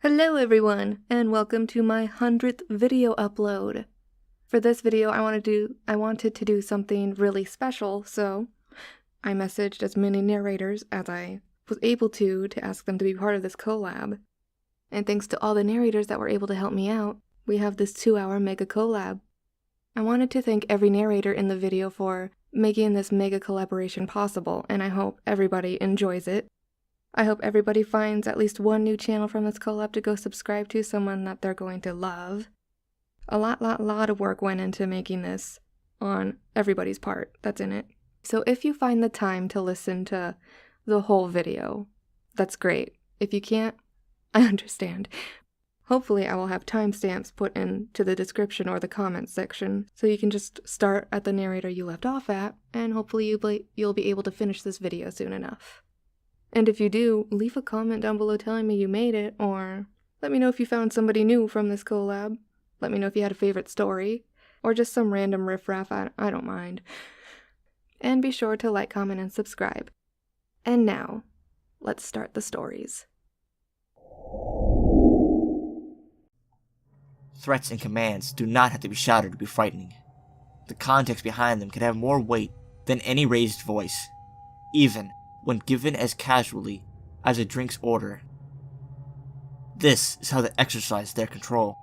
Hello everyone, and welcome to my 100th video upload. For this video, I wanted to do something really special, so I messaged as many narrators as I was able to ask them to be part of this collab. And thanks to all the narrators that were able to help me out, we have this 2-hour mega collab. I wanted to thank every narrator in the video for making this mega collaboration possible, and I hope everybody enjoys it. I hope everybody finds at least one new channel from this collab to go subscribe to, someone that they're going to love. A lot of work went into making this on everybody's part that's in it. So if you find the time to listen to the whole video, that's great. If you can't, I understand. Hopefully I will have timestamps put into the description or the comments section, so you can just start at the narrator you left off at, and hopefully you'll be able to finish this video soon enough. And if you do, leave a comment down below telling me you made it, or let me know if you found somebody new from this collab. Let me know if you had a favorite story, or just some random riffraff, I don't mind. And be sure to like, comment, and subscribe. And now, let's start the stories. Threats and commands do not have to be shouted to be frightening. The context behind them can have more weight than any raised voice, even when given as casually as a drink's order. This is how they exercise their control.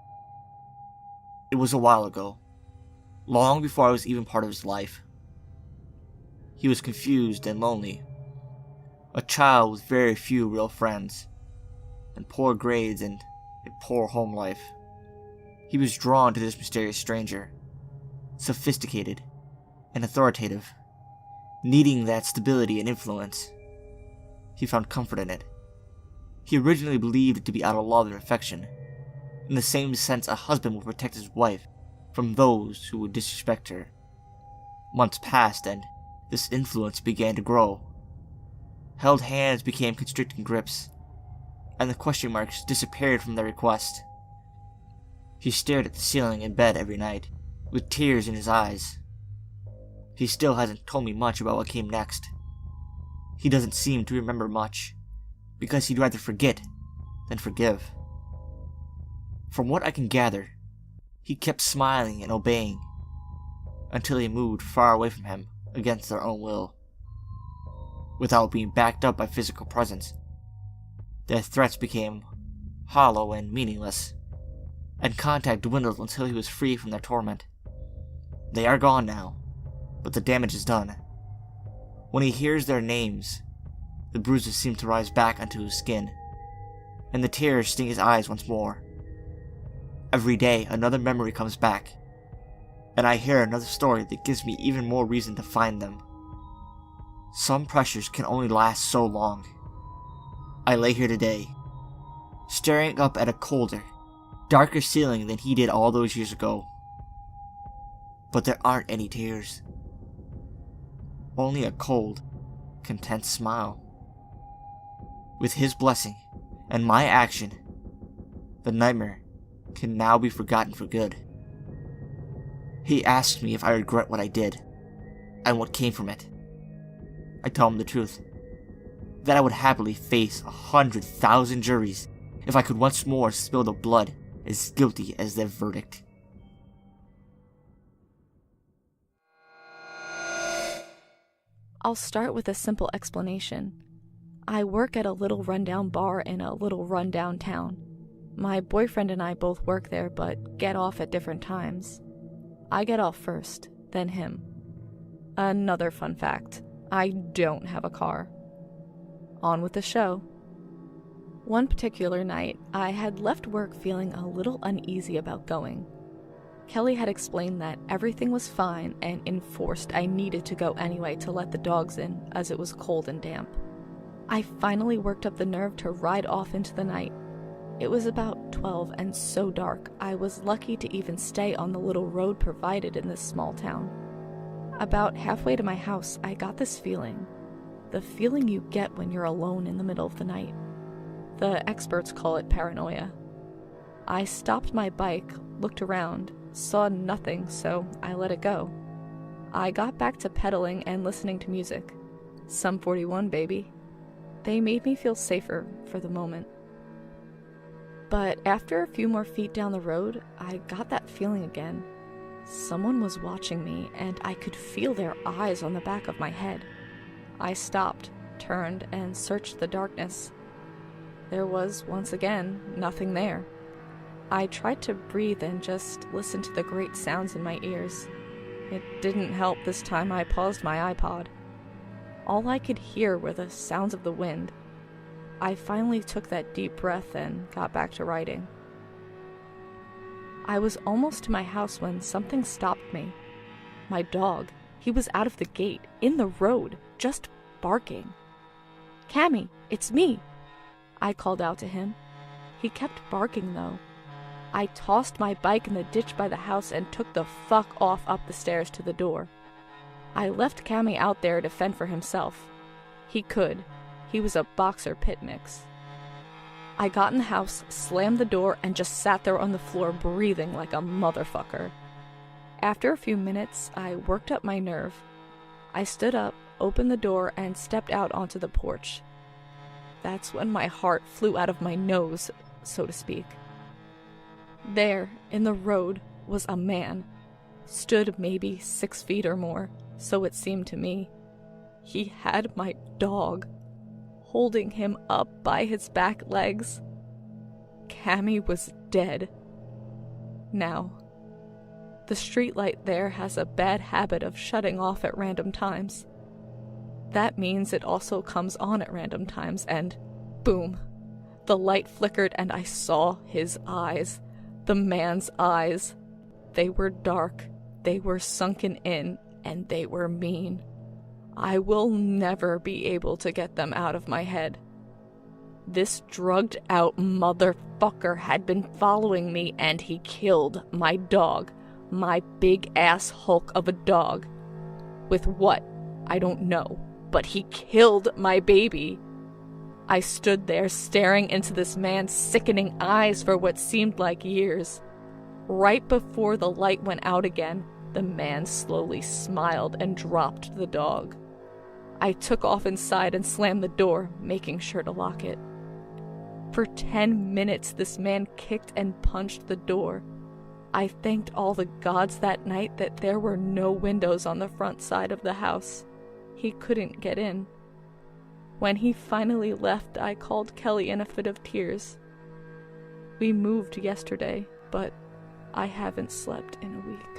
It was a while ago, long before I was even part of his life. He was confused and lonely, a child with very few real friends, and poor grades and a poor home life. He was drawn to this mysterious stranger, sophisticated and authoritative, needing that stability and influence. He found comfort in it. He originally believed it to be out of love and affection, in the same sense a husband would protect his wife from those who would disrespect her. Months passed, and this influence began to grow. Held hands became constricting grips, and the question marks disappeared from their request. He stared at the ceiling in bed every night, with tears in his eyes. He still hasn't told me much about what came next. He doesn't seem to remember much, because he'd rather forget than forgive. From what I can gather, he kept smiling and obeying, until he moved far away from him against their own will. Without being backed up by physical presence, their threats became hollow and meaningless, and contact dwindled until he was free from their torment. They are gone now, but the damage is done. When he hears their names, the bruises seem to rise back onto his skin, and the tears sting his eyes once more. Every day, another memory comes back, and I hear another story that gives me even more reason to find them. Some pressures can only last so long. I lay here today, staring up at a colder, darker ceiling than he did all those years ago. But there aren't any tears. Only a cold, content smile. With his blessing and my action, the nightmare can now be forgotten for good. He asked me if I regret what I did, and what came from it. I told him the truth, that I would happily face 100,000 juries if I could once more spill the blood as guilty as their verdict. I'll start with a simple explanation. I work at a little rundown bar in a little rundown town. My boyfriend and I both work there, but get off at different times. I get off first, then him. Another fun fact, I don't have a car. On with the show. One particular night, I had left work feeling a little uneasy about going. Kelly had explained that everything was fine and enforced I needed to go anyway to let the dogs in, as it was cold and damp. I finally worked up the nerve to ride off into the night. It was about 12 and so dark, I was lucky to even stay on the little road provided in this small town. About halfway to my house, I got this feeling. The feeling you get when you're alone in the middle of the night. The experts call it paranoia. I stopped my bike, looked around, saw nothing, so I let it go. I got back to pedaling and listening to music. Sum 41, baby. They made me feel safer for the moment. But after a few more feet down the road, I got that feeling again. Someone was watching me, and I could feel their eyes on the back of my head. I stopped, turned, and searched the darkness. There was, once again, nothing there. I tried to breathe and just listen to the great sounds in my ears. It didn't help this time. I paused my iPod. All I could hear were the sounds of the wind. I finally took that deep breath and got back to writing. I was almost to my house when something stopped me. My dog. He was out of the gate, in the road, just barking. "Cammy, it's me!" I called out to him. He kept barking, though. I tossed my bike in the ditch by the house and took the fuck off up the stairs to the door. I left Cammy out there to fend for himself. He could. He was a boxer pit mix. I got in the house, slammed the door, and just sat there on the floor breathing like a motherfucker. After a few minutes, I worked up my nerve. I stood up, opened the door, and stepped out onto the porch. That's when my heart flew out of my nose, so to speak. There, in the road, was a man. Stood maybe 6 feet or more, so it seemed to me. He had my dog, holding him up by his back legs. Cammy was dead. Now, the streetlight there has a bad habit of shutting off at random times. That means it also comes on at random times, and boom, the light flickered and I saw his eyes. The man's eyes. They were dark, they were sunken in, and they were mean. I will never be able to get them out of my head. This drugged out motherfucker had been following me, and he killed my dog, my big ass hulk of a dog. With what? I don't know, but he killed my baby. I stood there staring into this man's sickening eyes for what seemed like years. Right before the light went out again, the man slowly smiled and dropped the dog. I took off inside and slammed the door, making sure to lock it. For 10 minutes, this man kicked and punched the door. I thanked all the gods that night that there were no windows on the front side of the house. He couldn't get in. When he finally left, I called Kelly in a fit of tears. We moved yesterday, but I haven't slept in a week.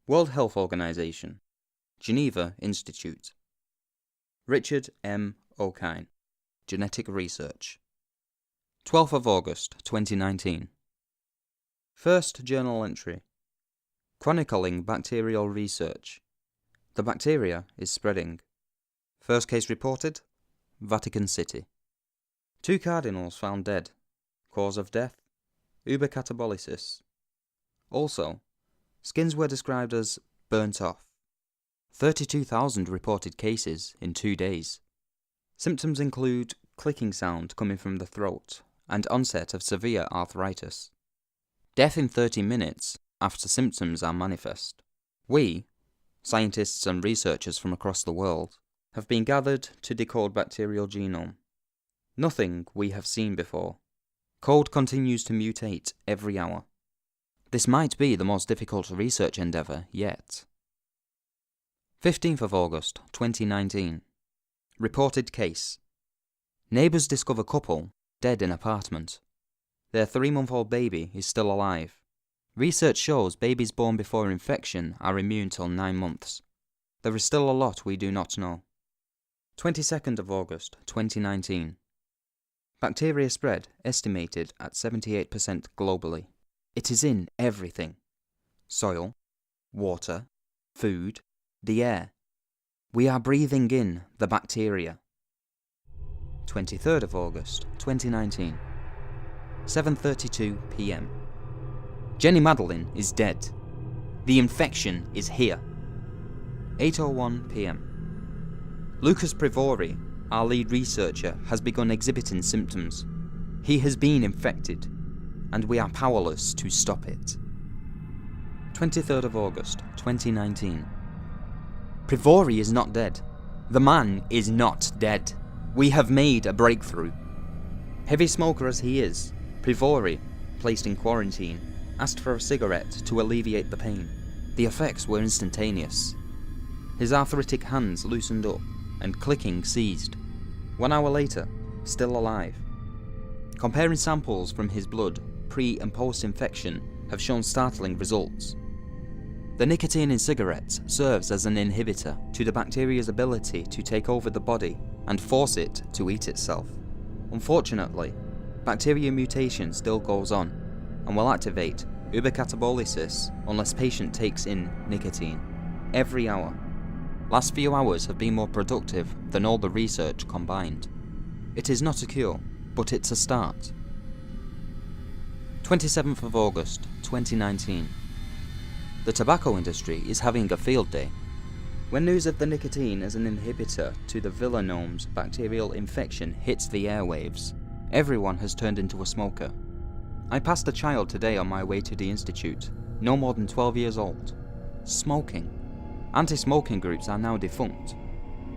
World Health Organization, Geneva Institute. Richard M. Okine, Genetic Research. 12th of August, 2019. First journal entry. Chronicling bacterial research. The bacteria is spreading. First case reported, Vatican City. 2 cardinals found dead. Cause of death, ubercatabolysis. Also, skins were described as burnt off. 32,000 reported cases in 2 days. Symptoms include clicking sound coming from the throat and onset of severe arthritis. Death in 30 minutes after symptoms are manifest. We, scientists and researchers from across the world, have been gathered to decode bacterial genome. Nothing we have seen before. Code continues to mutate every hour. This might be the most difficult research endeavour yet. 15th of August, 2019. Reported case. Neighbours discover couple dead in apartment. Their 3-month-old baby is still alive. Research shows babies born before infection are immune till 9 months. There is still a lot we do not know. 22nd of August, 2019. Bacteria spread estimated at 78% globally. It is in everything. Soil, water, food, the air. We are breathing in the bacteria. 23rd of August, 2019. 7:32 p.m. Jenny Madeline is dead. The infection is here. 8:01 p.m. Lucas Privori, our lead researcher, has begun exhibiting symptoms. He has been infected, and we are powerless to stop it. 23rd of August, 2019. Privori is not dead. The man is not dead. We have made a breakthrough. Heavy smoker as he is, Privori, placed in quarantine, asked for a cigarette to alleviate the pain. The effects were instantaneous. His arthritic hands loosened up, and clicking ceased. 1 hour later, still alive. Comparing samples from his blood, pre- and post-infection, have shown startling results. The nicotine in cigarettes serves as an inhibitor to the bacteria's ability to take over the body and force it to eat itself. Unfortunately, bacteria mutation still goes on and will activate ubercatabolysis unless patient takes in nicotine every hour. Last few hours have been more productive than all the research combined. It is not a cure, but it's a start. 27th of August, 2019. The tobacco industry is having a field day. When news of the nicotine as an inhibitor to the villanome's bacterial infection hits the airwaves, everyone has turned into a smoker. I passed a child today on my way to the institute, no more than 12 years old. Smoking. Anti-smoking groups are now defunct.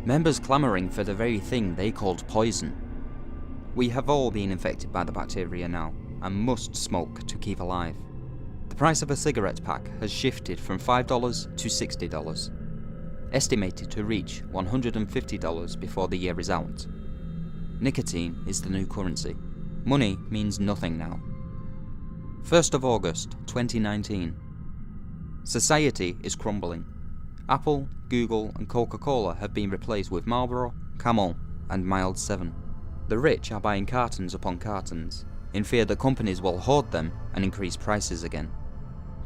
Members clamouring for the very thing they called poison. We have all been infected by the bacteria now, and must smoke to keep alive. The price of a cigarette pack has shifted from $5 to $60, estimated to reach $150 before the year is out. Nicotine is the new currency. Money means nothing now. 1st of August, 2019. Society is crumbling. Apple, Google and Coca-Cola have been replaced with Marlboro, Camel and Mild 7. The rich are buying cartons upon cartons, in fear that companies will hoard them and increase prices again.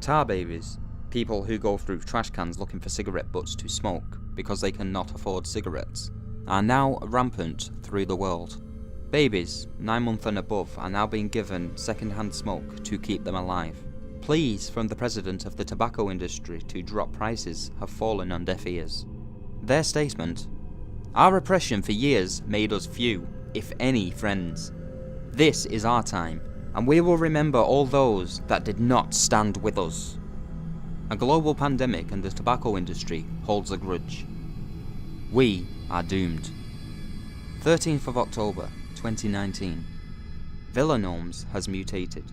Tar babies, people who go through trash cans looking for cigarette butts to smoke because they cannot afford cigarettes, are now rampant through the world. Babies, 9 months and above, are now being given second-hand smoke to keep them alive. Pleas from the president of the tobacco industry to drop prices have fallen on deaf ears. Their statement: "Our repression for years made us few, if any, friends. This is our time, and we will remember all those that did not stand with us." A global pandemic and the tobacco industry holds a grudge. We are doomed. 13th of October, 2019. Villanomes has mutated.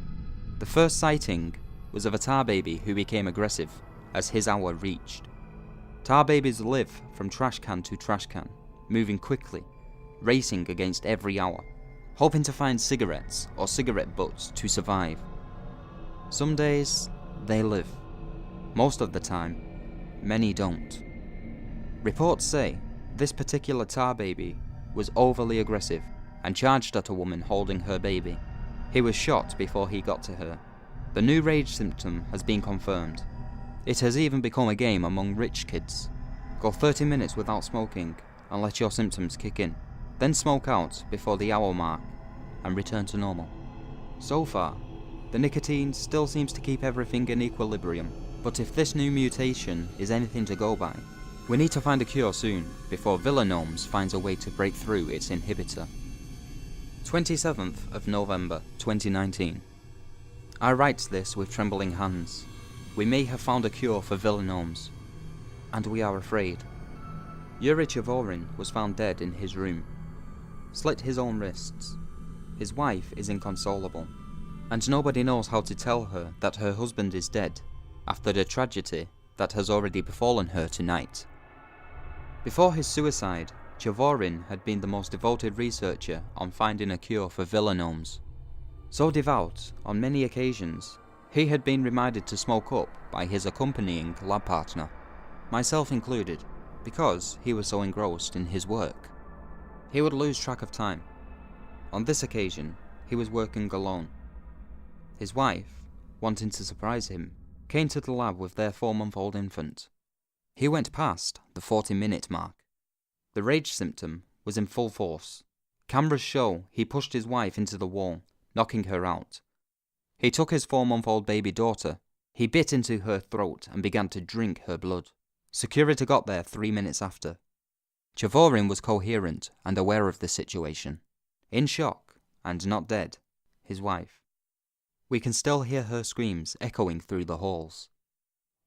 The first sighting was of a tar baby who became aggressive as his hour reached. Tar babies live from trash can to trash can, moving quickly, racing against every hour, hoping to find cigarettes or cigarette butts to survive. Some days, they live. Most of the time, many don't. Reports say this particular tar baby was overly aggressive and charged at a woman holding her baby. He was shot before he got to her. The new rage symptom has been confirmed. It has even become a game among rich kids. Go 30 minutes without smoking and let your symptoms kick in. Then smoke out before the hour mark and return to normal. So far, the nicotine still seems to keep everything in equilibrium, but if this new mutation is anything to go by, we need to find a cure soon before Villanomes finds a way to break through its inhibitor. 27th of November 2019. I write this with trembling hands. We may have found a cure for Villanomes, and we are afraid. Yuri Chavorin was found dead in his room. Slit his own wrists. His wife is inconsolable, and nobody knows how to tell her that her husband is dead after the tragedy that has already befallen her tonight. Before his suicide, Chavorin had been the most devoted researcher on finding a cure for Villanomes. So devout, on many occasions, he had been reminded to smoke up by his accompanying lab partner, myself included, because he was so engrossed in his work. He would lose track of time. On this occasion, he was working alone. His wife, wanting to surprise him, came to the lab with their 4-month-old infant. He went past the 40-minute mark. The rage symptom was in full force. Cameras show he pushed his wife into the wall, knocking her out. He took his 4-month-old baby daughter. He bit into her throat and began to drink her blood. Security got there 3 minutes after. Chavorin was coherent and aware of the situation. In shock, and not dead, his wife. We can still hear her screams echoing through the halls.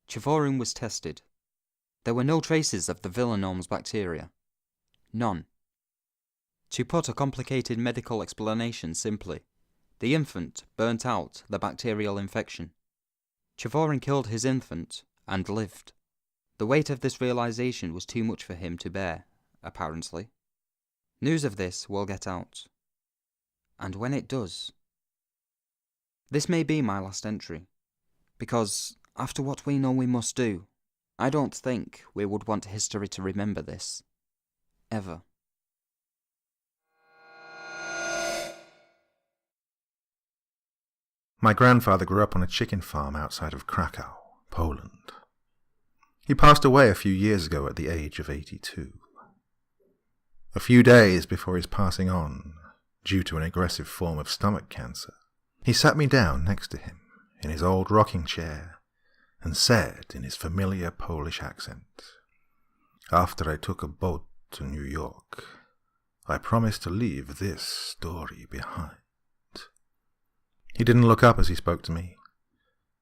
Chavorin was tested. There were no traces of the Villanomes bacteria. None. To put a complicated medical explanation simply, the infant burnt out the bacterial infection. Chervorin killed his infant and lived. The weight of this realization was too much for him to bear, apparently. News of this will get out. And when it does... This may be my last entry, because, after what we know we must do, I don't think we would want history to remember this. Ever. My grandfather grew up on a chicken farm outside of Krakow, Poland. He passed away a few years ago at the age of 82. A few days before his passing on, due to an aggressive form of stomach cancer, he sat me down next to him in his old rocking chair and said in his familiar Polish accent, "After I took a boat to New York, I promised to leave this story behind." He didn't look up as he spoke to me,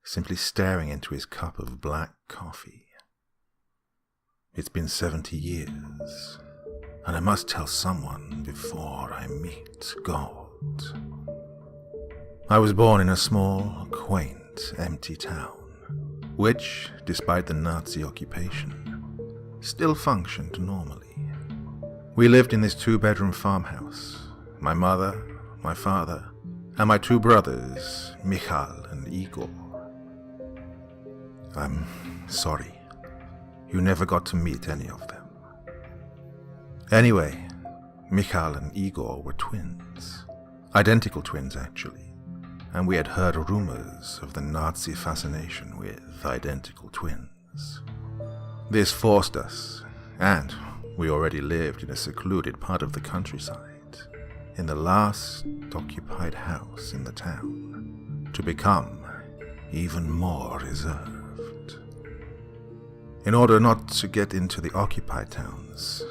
simply staring into his cup of black coffee. It's been 70 years, and I must tell someone before I meet God. I was born in a small, quaint, empty town, which, despite the Nazi occupation, still functioned normally. We lived in this 2-bedroom farmhouse, my mother, my father, and my 2 brothers, Michal and Igor. I'm sorry, you never got to meet any of them. Anyway, Michal and Igor were twins, identical twins actually, and we had heard rumors of the Nazi fascination with identical twins. This forced us, and we already lived in a secluded part of the countryside, in the last occupied house in the town, to become even more reserved. In order not to get into the occupied towns,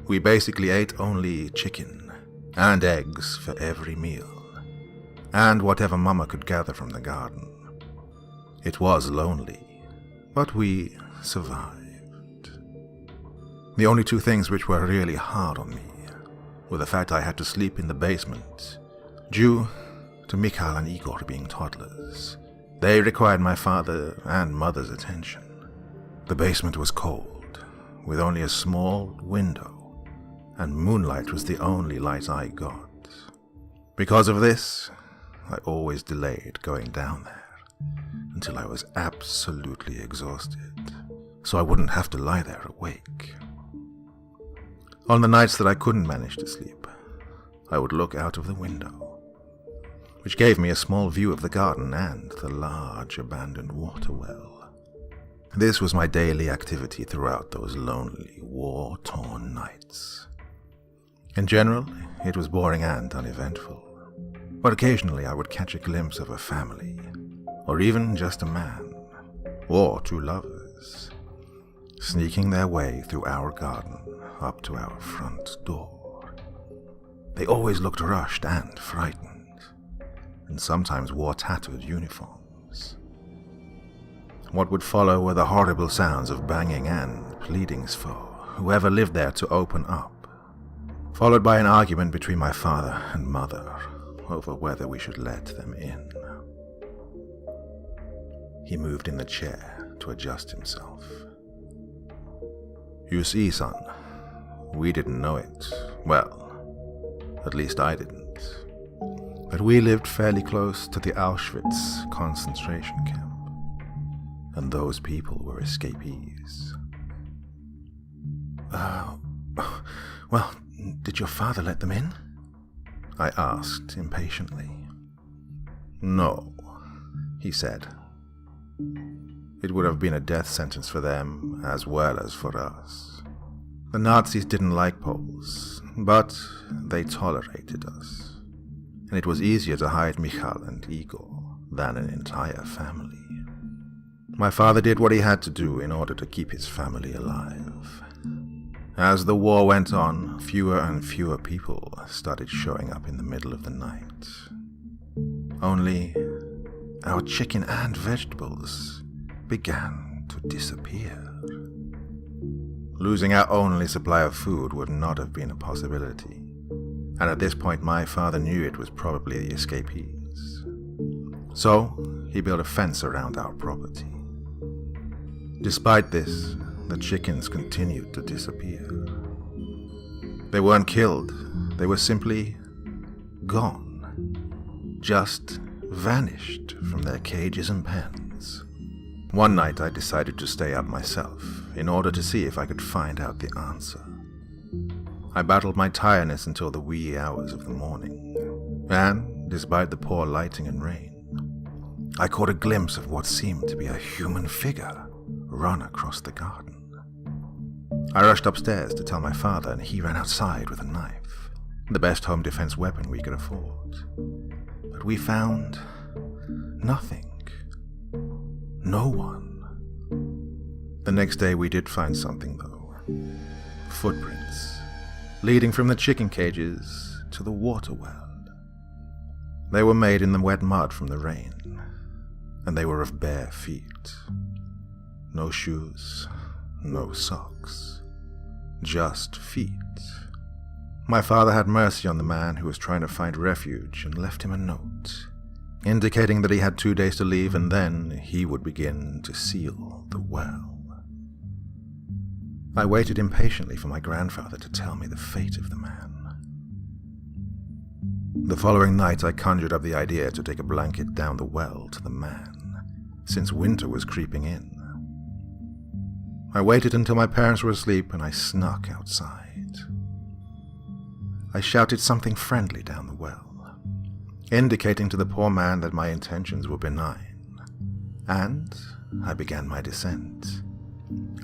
we basically ate only chicken and eggs for every meal, and whatever Mama could gather from the garden. It was lonely, but we survived. The only 2 things which were really hard on me were the fact I had to sleep in the basement, due to Michal and Igor being toddlers. They required my father and mother's attention. The basement was cold, with only a small window, and moonlight was the only light I got. Because of this, I always delayed going down there until I was absolutely exhausted, so I wouldn't have to lie there awake. On the nights that I couldn't manage to sleep, I would look out of the window, which gave me a small view of the garden and the large abandoned water well. This was my daily activity throughout those lonely, war-torn nights. In general, it was boring and uneventful, but occasionally I would catch a glimpse of a family, or even just a man, or 2 lovers, sneaking their way through our garden up to our front door. They always looked rushed and frightened, and sometimes wore tattered uniforms. What would follow were the horrible sounds of banging and pleadings for whoever lived there to open up, followed by an argument between my father and mother over whether we should let them in. He moved in the chair to adjust himself. "You see, son, we didn't know it. Well, at least I didn't. But we lived fairly close to the Auschwitz concentration camp, and those people were escapees." Well, did your father let them in?" I asked impatiently. "No," he said. "It would have been a death sentence for them as well as for us. The Nazis didn't like Poles, but they tolerated us, and it was easier to hide Michal and Igor than an entire family. My father did what he had to do in order to keep his family alive. As the war went on, fewer and fewer people started showing up in the middle of the night. Only our chicken and vegetables began to disappear. Losing our only supply of food would not have been a possibility, and at this point my father knew it was probably the escapees. So, he built a fence around our property. Despite this, the chickens continued to disappear. They weren't killed, they were simply gone. Just vanished from their cages and pens. One night I decided to stay up myself, in order to see if I could find out the answer. I battled my tiredness until the wee hours of the morning, and, despite the poor lighting and rain, I caught a glimpse of what seemed to be a human figure run across the garden. I rushed upstairs to tell my father, and he ran outside with a knife, the best home defense weapon we could afford. But we found nothing. No one. The next day we did find something, though. Footprints, leading from the chicken cages to the water well. They were made in the wet mud from the rain, and they were of bare feet. No shoes, no socks, just feet. My father had mercy on the man who was trying to find refuge and left him a note, indicating that he had 2 days to leave and then he would begin to seal the well. I waited impatiently for my grandfather to tell me the fate of the man. The following night I conjured up the idea to take a blanket down the well to the man, since winter was creeping in. I waited until my parents were asleep and I snuck outside. I shouted something friendly down the well, indicating to the poor man that my intentions were benign, and I began my descent,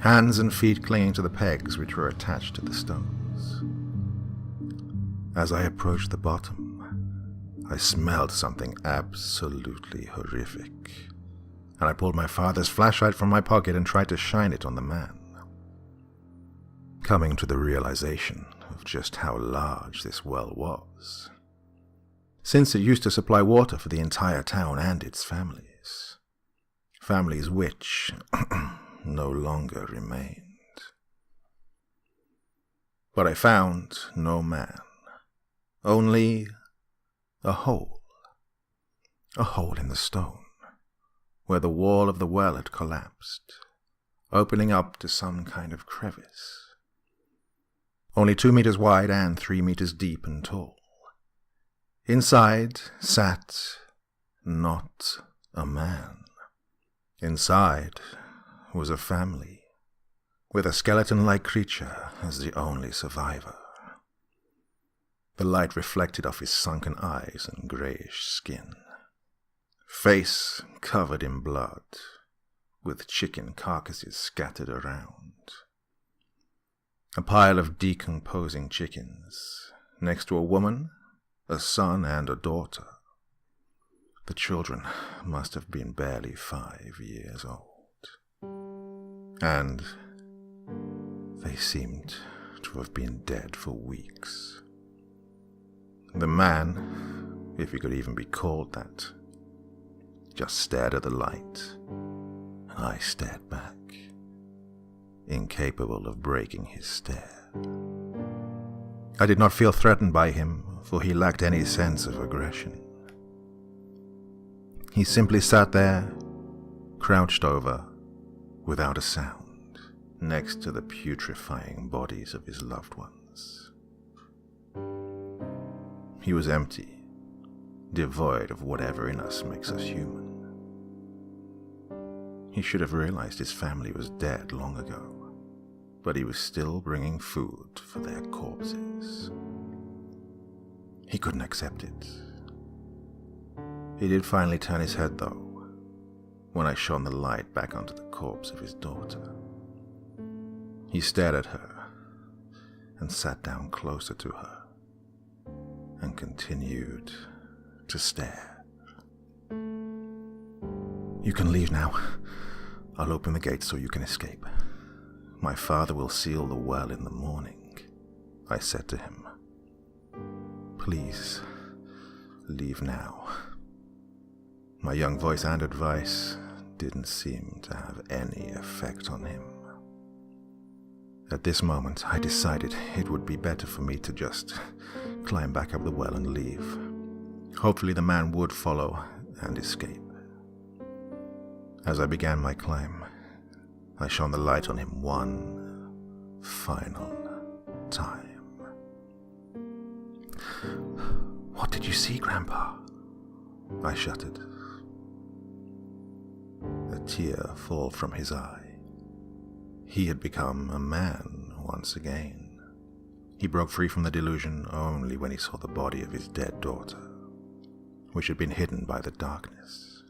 hands and feet clinging to the pegs which were attached to the stones. As I approached the bottom, I smelled something absolutely horrific, and I pulled my father's flashlight from my pocket and tried to shine it on the man. Coming to the realization of just how large this well was, since it used to supply water for the entire town and its families. Families which no longer remained. But I found no man, only a hole in the stone, where the wall of the well had collapsed, opening up to some kind of crevice. Only 2 meters wide and 3 meters deep and tall. Inside sat not a man. Inside was a family, with a skeleton-like creature as the only survivor. The light reflected off his sunken eyes and greyish skin. Face covered in blood, with chicken carcasses scattered around. A pile of decomposing chickens, next to a woman, a son, and a daughter. The children must have been barely 5 years old. And they seemed to have been dead for weeks. The man, if he could even be called that, just stared at the light, and I stared back, incapable of breaking his stare. I did not feel threatened by him, for he lacked any sense of aggression. He simply sat there, crouched over, without a sound, next to the putrefying bodies of his loved ones. He was empty, devoid of whatever in us makes us human. He should have realized his family was dead long ago, but he was still bringing food for their corpses. He couldn't accept it. He did finally turn his head, though, when I shone the light back onto the corpse of his daughter. He stared at her and sat down closer to her and continued to stare. "You can leave now. I'll open the gate so you can escape. My father will seal the well in the morning," I said to him. "Please, leave now." My young voice and advice didn't seem to have any effect on him. At this moment, I decided it would be better for me to just climb back up the well and leave. Hopefully the man would follow and escape. As I began my climb, I shone the light on him one final time. "What did you see, Grandpa?" I shuddered. A tear fall from his eye. He had become a man once again. He broke free from the delusion only when he saw the body of his dead daughter, which had been hidden by the darkness.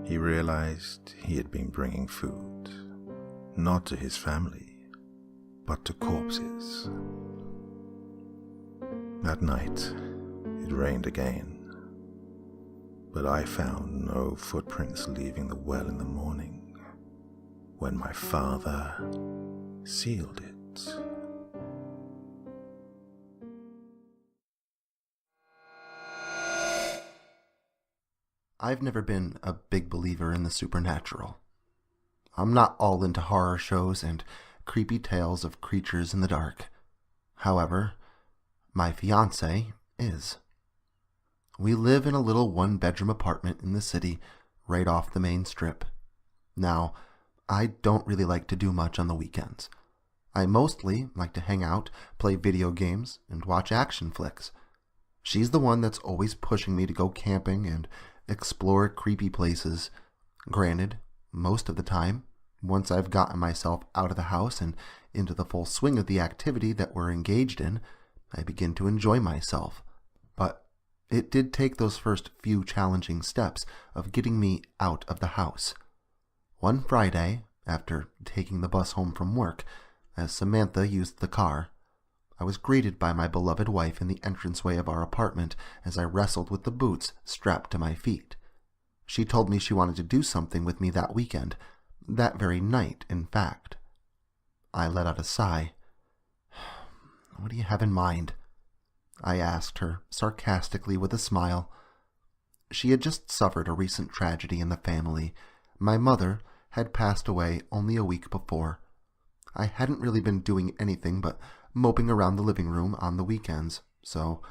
He realized he had been bringing food, not to his family, but to corpses. That night, it rained again, but I found no footprints leaving the well in the morning, when my father sealed it. I've never been a big believer in the supernatural. I'm not all into horror shows and creepy tales of creatures in the dark. However, my fiancé is. We live in a little one-bedroom apartment in the city, right off the main strip. Now, I don't really like to do much on the weekends. I mostly like to hang out, play video games, and watch action flicks. She's the one that's always pushing me to go camping and explore creepy places. Granted, most of the time, once I've gotten myself out of the house and into the full swing of the activity that we're engaged in, I begin to enjoy myself. But it did take those first few challenging steps of getting me out of the house. One Friday, after taking the bus home from work, as Samantha used the car, I was greeted by my beloved wife in the entranceway of our apartment as I wrestled with the boots strapped to my feet. She told me she wanted to do something with me that weekend, that very night, in fact. I let out a sigh. "What do you have in mind?" I asked her, sarcastically with a smile. She had just suffered a recent tragedy in the family. My mother had passed away only a week before. I hadn't really been doing anything but moping around the living room on the weekends, so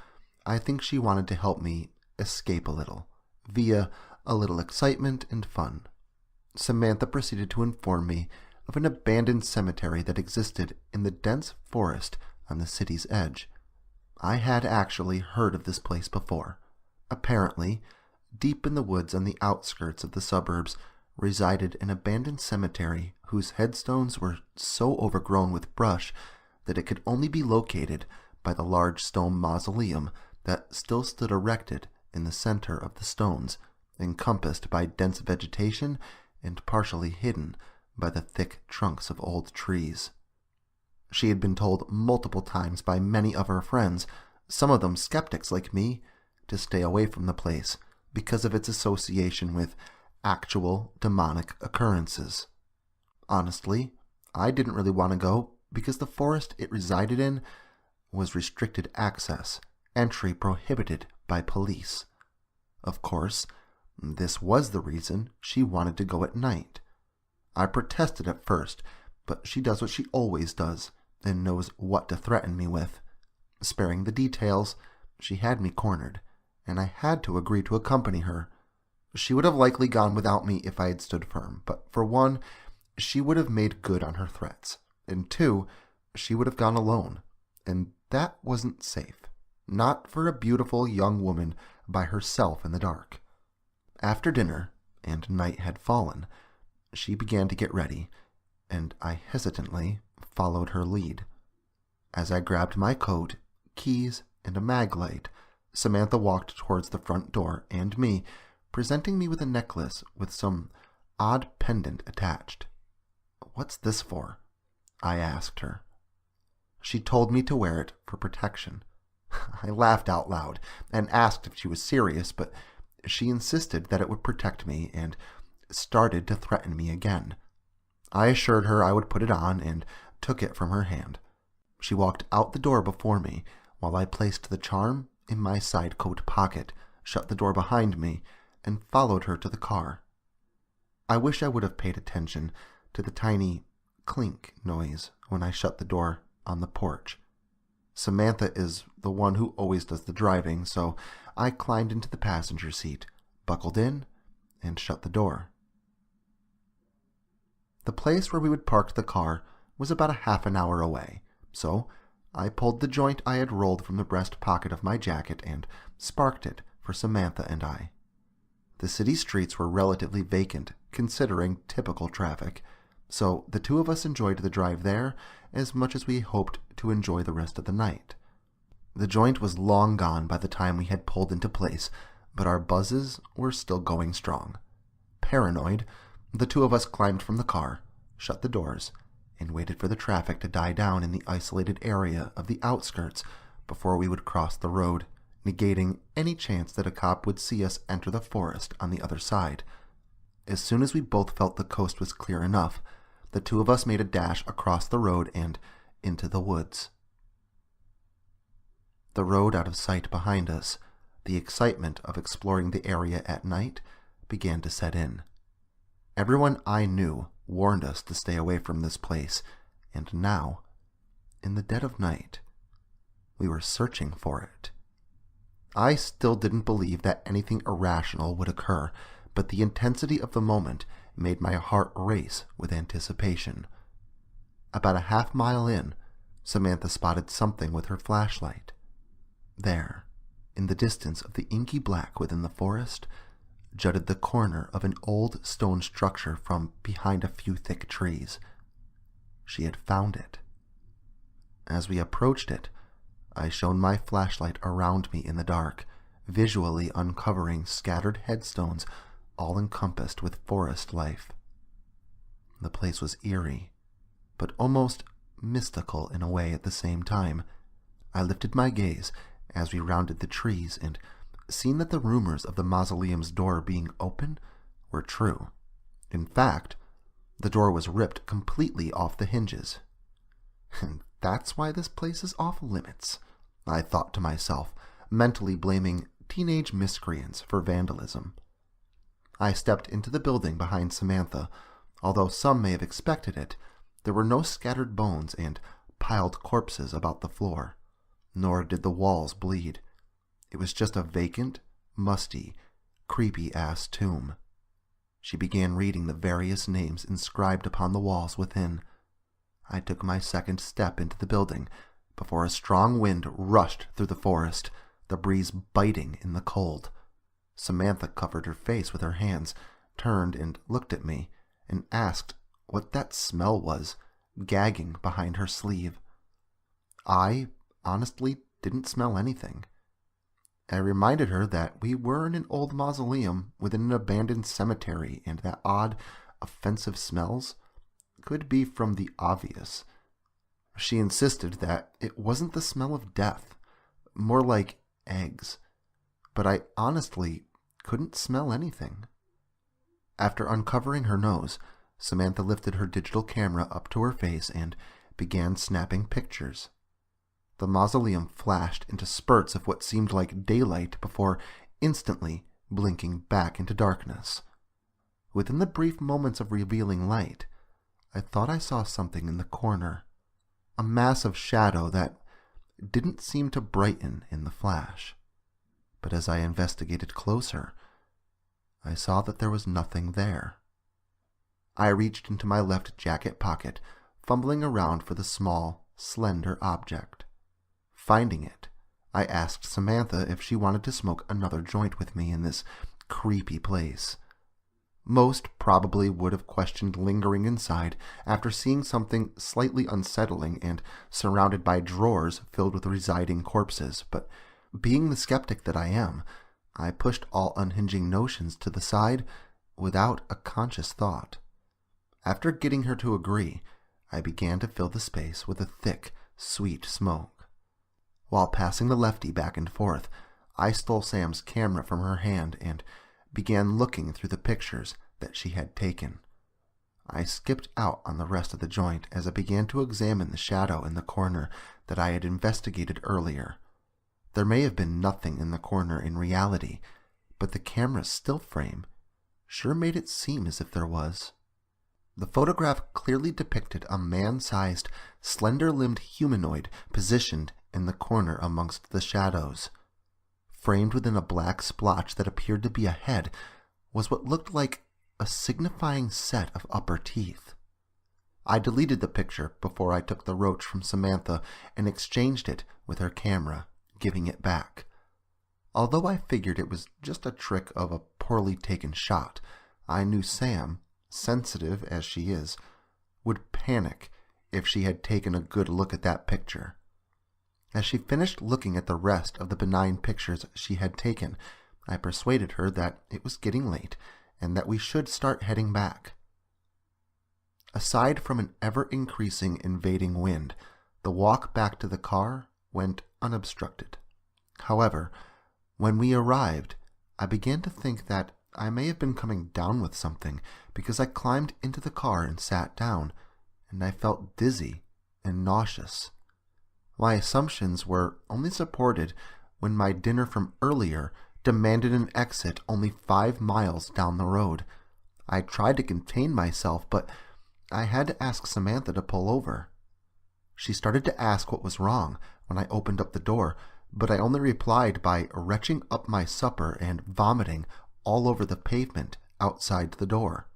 I think she wanted to help me escape a little, via a little excitement and fun. Samantha proceeded to inform me of an abandoned cemetery that existed in the dense forest on the city's edge. I had actually heard of this place before. Apparently, deep in the woods on the outskirts of the suburbs resided an abandoned cemetery whose headstones were so overgrown with brush that it could only be located by the large stone mausoleum that still stood erected in the center of the stones, encompassed by dense vegetation and partially hidden by the thick trunks of old trees. She had been told multiple times by many of her friends, some of them skeptics like me, to stay away from the place because of its association with actual demonic occurrences. Honestly, I didn't really want to go because the forest it resided in was restricted access, entry prohibited by police. Of course, this was the reason she wanted to go at night. I protested at first, but she does what she always does and knows what to threaten me with. Sparing the details, she had me cornered, and I had to agree to accompany her. She would have likely gone without me if I had stood firm, but for one, she would have made good on her threats, and two, she would have gone alone, and that wasn't safe. Not for a beautiful young woman by herself in the dark. After dinner, and night had fallen, she began to get ready, and I hesitantly followed her lead. As I grabbed my coat, keys, and a mag light, Samantha walked towards the front door and me, presenting me with a necklace with some odd pendant attached. "What's this for?" I asked her. She told me to wear it for protection. I laughed out loud and asked if she was serious, but she insisted that it would protect me and started to threaten me again. I assured her I would put it on and took it from her hand. She walked out the door before me while I placed the charm in my side coat pocket, shut the door behind me, and followed her to the car. I wish I would have paid attention to the tiny clink noise when I shut the door on the porch. Samantha is the one who always does the driving, so I climbed into the passenger seat, buckled in, and shut the door. The place where we would park the car was about a half an hour away, so I pulled the joint I had rolled from the breast pocket of my jacket and sparked it for Samantha and I. The city streets were relatively vacant, considering typical traffic, so the two of us enjoyed the drive there as much as we hoped to enjoy the rest of the night. The joint was long gone by the time we had pulled into place, but our buzzes were still going strong. Paranoid, the two of us climbed from the car, shut the doors, and waited for the traffic to die down in the isolated area of the outskirts before we would cross the road, negating any chance that a cop would see us enter the forest on the other side. As soon as we both felt the coast was clear enough, the two of us made a dash across the road and into the woods. The road out of sight behind us, the excitement of exploring the area at night began to set in. Everyone I knew warned us to stay away from this place, and now, in the dead of night, we were searching for it. I still didn't believe that anything irrational would occur, but the intensity of the moment made my heart race with anticipation. About a half-mile in, Samantha spotted something with her flashlight. There, in the distance of the inky black within the forest, jutted the corner of an old stone structure from behind a few thick trees. She had found it. As we approached it, I shone my flashlight around me in the dark, visually uncovering scattered headstones all encompassed with forest life. The place was eerie, but almost mystical in a way at the same time. I lifted my gaze as we rounded the trees and seen that the rumors of the mausoleum's door being open were true. In fact, the door was ripped completely off the hinges. And that's why this place is off limits, I thought to myself, mentally blaming teenage miscreants for vandalism. I stepped into the building behind Samantha. Although some may have expected it, there were no scattered bones and piled corpses about the floor, nor did the walls bleed. It was just a vacant, musty, creepy-ass tomb. She began reading the various names inscribed upon the walls within. I took my second step into the building before a strong wind rushed through the forest, the breeze biting in the cold. Samantha covered her face with her hands, turned and looked at me, and asked what that smell was, gagging behind her sleeve. I honestly didn't smell anything. I reminded her that we were in an old mausoleum within an abandoned cemetery, and that odd, offensive smells could be from the obvious. She insisted that it wasn't the smell of death, more like eggs, but I honestly couldn't smell anything. After uncovering her nose, Samantha lifted her digital camera up to her face and began snapping pictures. The mausoleum flashed into spurts of what seemed like daylight before instantly blinking back into darkness. Within the brief moments of revealing light, I thought I saw something in the corner, a mass of shadow that didn't seem to brighten in the flash. But as I investigated closer, I saw that there was nothing there. I reached into my left jacket pocket, fumbling around for the small, slender object. Finding it, I asked Samantha if she wanted to smoke another joint with me in this creepy place. Most probably would have questioned lingering inside after seeing something slightly unsettling and surrounded by drawers filled with residing corpses, but being the skeptic that I am, I pushed all unhinging notions to the side without a conscious thought. After getting her to agree, I began to fill the space with a thick, sweet smoke. While passing the lefty back and forth, I stole Sam's camera from her hand and began looking through the pictures that she had taken. I skipped out on the rest of the joint as I began to examine the shadow in the corner that I had investigated earlier. There may have been nothing in the corner in reality, but the camera's still frame sure made it seem as if there was. The photograph clearly depicted a man-sized, slender-limbed humanoid positioned in the corner amongst the shadows. Framed within a black splotch that appeared to be a head was what looked like a signifying set of upper teeth. I deleted the picture before I took the roach from Samantha and exchanged it with her camera, giving it back. Although I figured it was just a trick of a poorly taken shot, I knew Sam, sensitive as she is, would panic if she had taken a good look at that picture. As she finished looking at the rest of the benign pictures she had taken, I persuaded her that it was getting late and that we should start heading back. Aside from an ever-increasing invading wind, the walk back to the car went unobstructed. However, when we arrived, I began to think that I may have been coming down with something because I climbed into the car and sat down, and I felt dizzy and nauseous. My assumptions were only supported when my dinner from earlier demanded an exit only 5 miles down the road. I tried to contain myself, but I had to ask Samantha to pull over. She started to ask what was wrong when I opened up the door, but I only replied by retching up my supper and vomiting all over the pavement outside the door.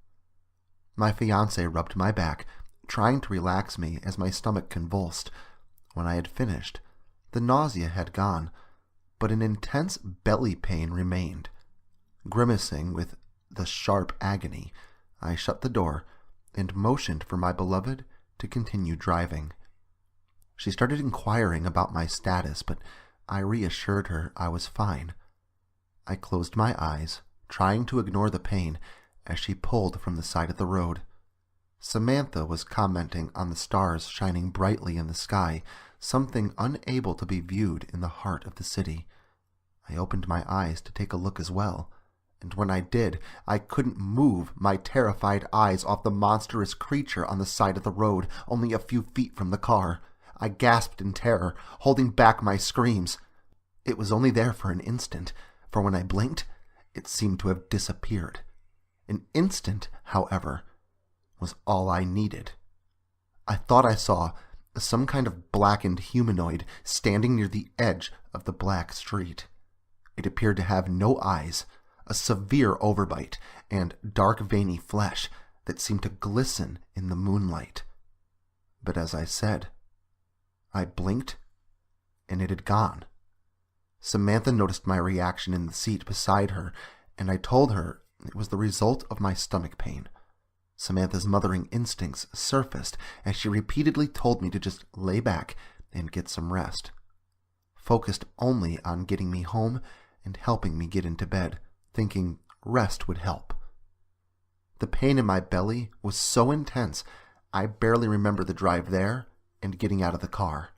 My fiancé rubbed my back, trying to relax me as my stomach convulsed. When I had finished, the nausea had gone, but an intense belly pain remained. Grimacing with the sharp agony, I shut the door and motioned for my beloved to continue driving. She started inquiring about my status, but I reassured her I was fine. I closed my eyes, trying to ignore the pain, as she pulled from the side of the road. Samantha was commenting on the stars shining brightly in the sky, something unable to be viewed in the heart of the city. I opened my eyes to take a look as well, and when I did, I couldn't move my terrified eyes off the monstrous creature on the side of the road, only a few feet from the car. I gasped in terror, holding back my screams. It was only there for an instant, for when I blinked, it seemed to have disappeared. An instant, however, was all I needed. I thought I saw some kind of blackened humanoid standing near the edge of the black street. It appeared to have no eyes, a severe overbite, and dark veiny flesh that seemed to glisten in the moonlight. But as I said, I blinked, and it had gone. Samantha noticed my reaction in the seat beside her, and I told her it was the result of my stomach pain. Samantha's mothering instincts surfaced as she repeatedly told me to just lay back and get some rest, focused only on getting me home and helping me get into bed, thinking rest would help. The pain in my belly was so intense, I barely remember the drive there and getting out of the car.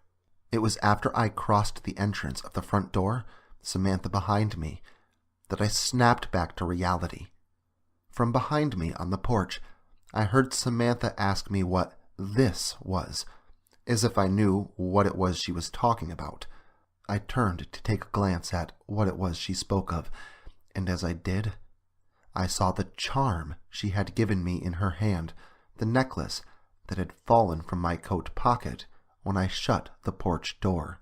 It was after I crossed the entrance of the front door, Samantha behind me, that I snapped back to reality. From behind me on the porch, I heard Samantha ask me what this was, as if I knew what it was she was talking about. I turned to take a glance at what it was she spoke of, and as I did, I saw the charm she had given me in her hand, the necklace that had fallen from my coat pocket when I shut the porch door.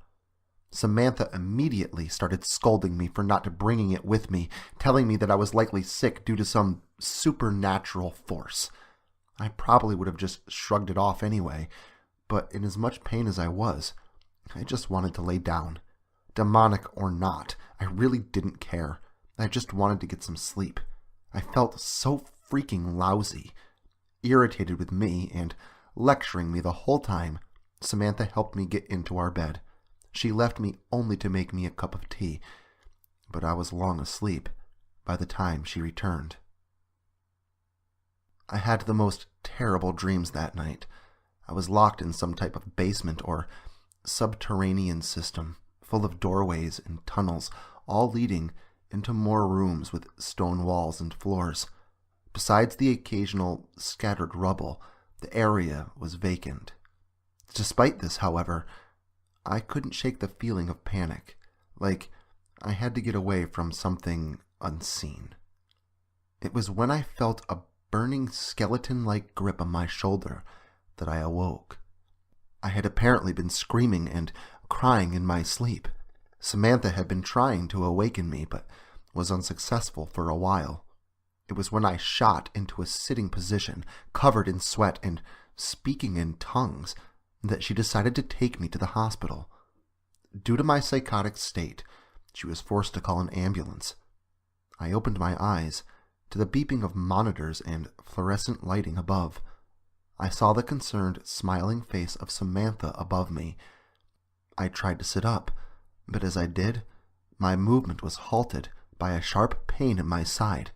Samantha immediately started scolding me for not bringing it with me, telling me that I was likely sick due to some supernatural force. I probably would have just shrugged it off anyway, but in as much pain as I was, I just wanted to lay down. Demonic or not, I really didn't care. I just wanted to get some sleep. I felt so freaking lousy. Irritated with me and lecturing me the whole time, Samantha helped me get into our bed. She left me only to make me a cup of tea, but I was long asleep by the time she returned. I had the most terrible dreams that night. I was locked in some type of basement or subterranean system, full of doorways and tunnels, all leading into more rooms with stone walls and floors. Besides the occasional scattered rubble, the area was vacant. Despite this, however, I couldn't shake the feeling of panic, like I had to get away from something unseen. It was when I felt a burning skeleton-like grip on my shoulder that I awoke. I had apparently been screaming and crying in my sleep. Samantha had been trying to awaken me, but was unsuccessful for a while. It was when I shot into a sitting position, covered in sweat and speaking in tongues, that she decided to take me to the hospital. Due to my psychotic state, she was forced to call an ambulance. I opened my eyes to the beeping of monitors and fluorescent lighting above. I saw the concerned, smiling face of Samantha above me. I tried to sit up, but as I did, my movement was halted by a sharp pain in my side.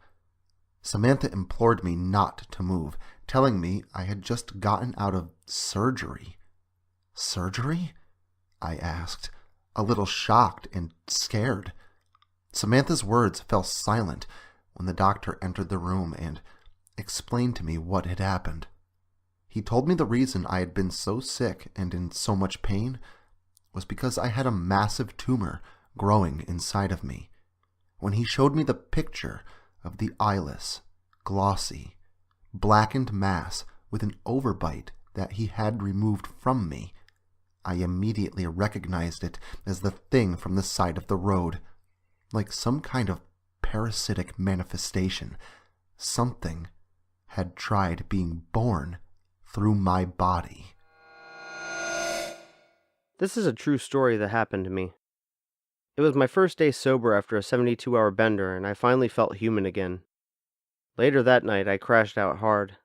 Samantha implored me not to move, telling me I had just gotten out of surgery. Surgery? I asked, a little shocked and scared. Samantha's words fell silent when the doctor entered the room and explained to me what had happened. He told me the reason I had been so sick and in so much pain was because I had a massive tumor growing inside of me. When he showed me the picture of the eyeless, glossy, blackened mass with an overbite that he had removed from me, I immediately recognized it as the thing from the side of the road. Like some kind of parasitic manifestation, something had tried being born through my body. This is a true story that happened to me. It was my first day sober after a 72-hour bender, and I finally felt human again. Later that night, I crashed out hard.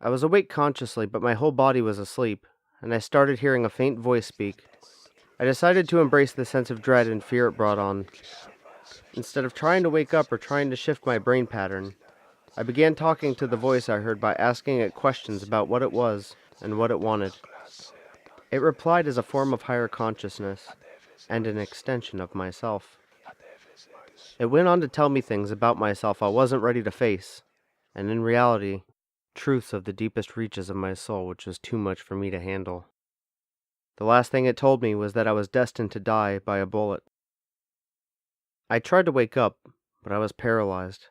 I was awake consciously, but my whole body was asleep, and I started hearing a faint voice speak. I decided to embrace the sense of dread and fear it brought on. Instead of trying to wake up or trying to shift my brain pattern, I began talking to the voice I heard by asking it questions about what it was and what it wanted. It replied as a form of higher consciousness and an extension of myself. It went on to tell me things about myself I wasn't ready to face, and in reality, truths of the deepest reaches of my soul which was too much for me to handle. The last thing it told me was that I was destined to die by a bullet. I tried to wake up, but I was paralyzed.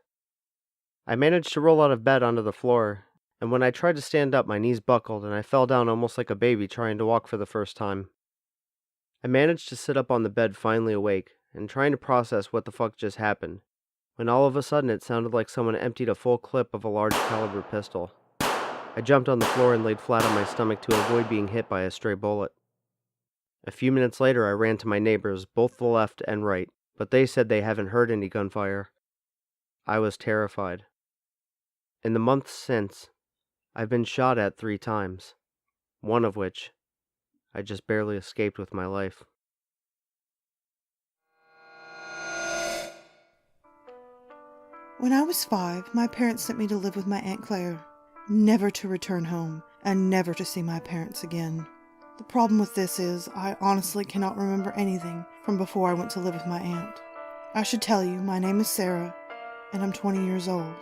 I managed to roll out of bed onto the floor, and when I tried to stand up, my knees buckled and I fell down almost like a baby trying to walk for the first time. I managed to sit up on the bed finally awake, and trying to process what the fuck just happened, when all of a sudden it sounded like someone emptied a full clip of a large caliber pistol. I jumped on the floor and laid flat on my stomach to avoid being hit by a stray bullet. A few minutes later I ran to my neighbors, both the left and right, but they said they haven't heard any gunfire. I was terrified. In the months since, I've been shot at 3 times, one of which I just barely escaped with my life. When I was 5, my parents sent me to live with my Aunt Claire, never to return home, and never to see my parents again. The problem with this is, I honestly cannot remember anything from before I went to live with my aunt. I should tell you, my name is Sarah, and I'm 20 years old.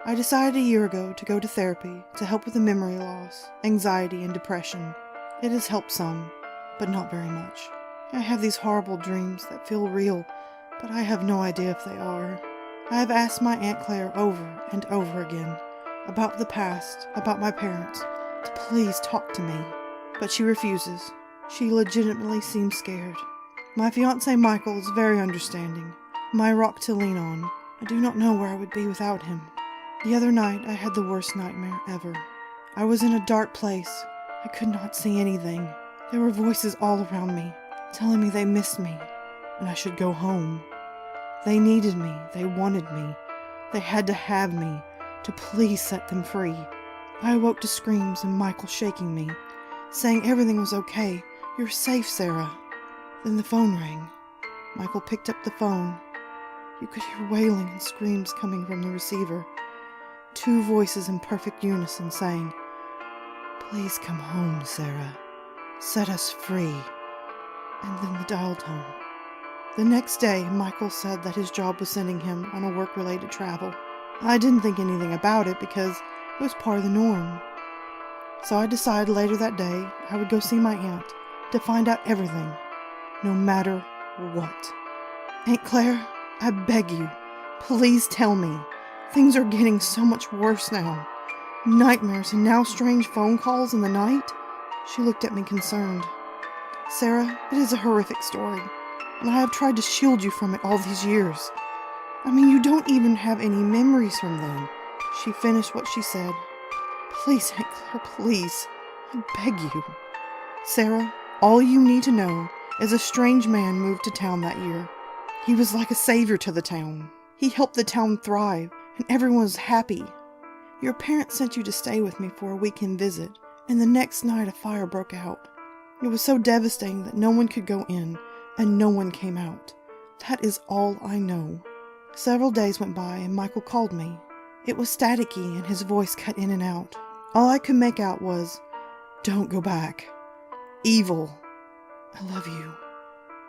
I decided a year ago to go to therapy to help with the memory loss, anxiety, and depression. It has helped some, but not very much. I have these horrible dreams that feel real, but I have no idea if they are. I have asked my Aunt Claire over and over again about the past, about my parents, to please talk to me. But she refuses. She legitimately seems scared. My fiancé Michael is very understanding, my rock to lean on. I do not know where I would be without him. The other night I had the worst nightmare ever. I was in a dark place. I could not see anything. There were voices all around me, telling me they missed me, and I should go home. They needed me, they wanted me, they had to have me, to please set them free. I awoke to screams and Michael shaking me, saying everything was okay, you're safe, Sarah. Then the phone rang. Michael picked up the phone. You could hear wailing and screams coming from the receiver. 2 voices in perfect unison saying, "Please come home, Sarah. Set us free." And then the dial tone. The next day, Michael said that his job was sending him on a work-related travel. I didn't think anything about it because it was part of the norm. So I decided later that day I would go see my aunt to find out everything, no matter what. Aunt Claire, I beg you, please tell me. Things are getting so much worse now. Nightmares and now strange phone calls in the night. She looked at me concerned. Sarah, it is a horrific story, and I have tried to shield you from it all these years. I mean, you don't even have any memories from then. She finished what she said. Please, Aunt Claire, please. I beg you. Sarah, all you need to know is a strange man moved to town that year. He was like a savior to the town. He helped the town thrive, and everyone was happy. Your parents sent you to stay with me for a weekend visit, and the next night a fire broke out. It was so devastating that no one could go in, and no one came out. That is all I know. Several days went by, and Michael called me. It was staticky, and his voice cut in and out. All I could make out was, "Don't go back. Evil. I love you."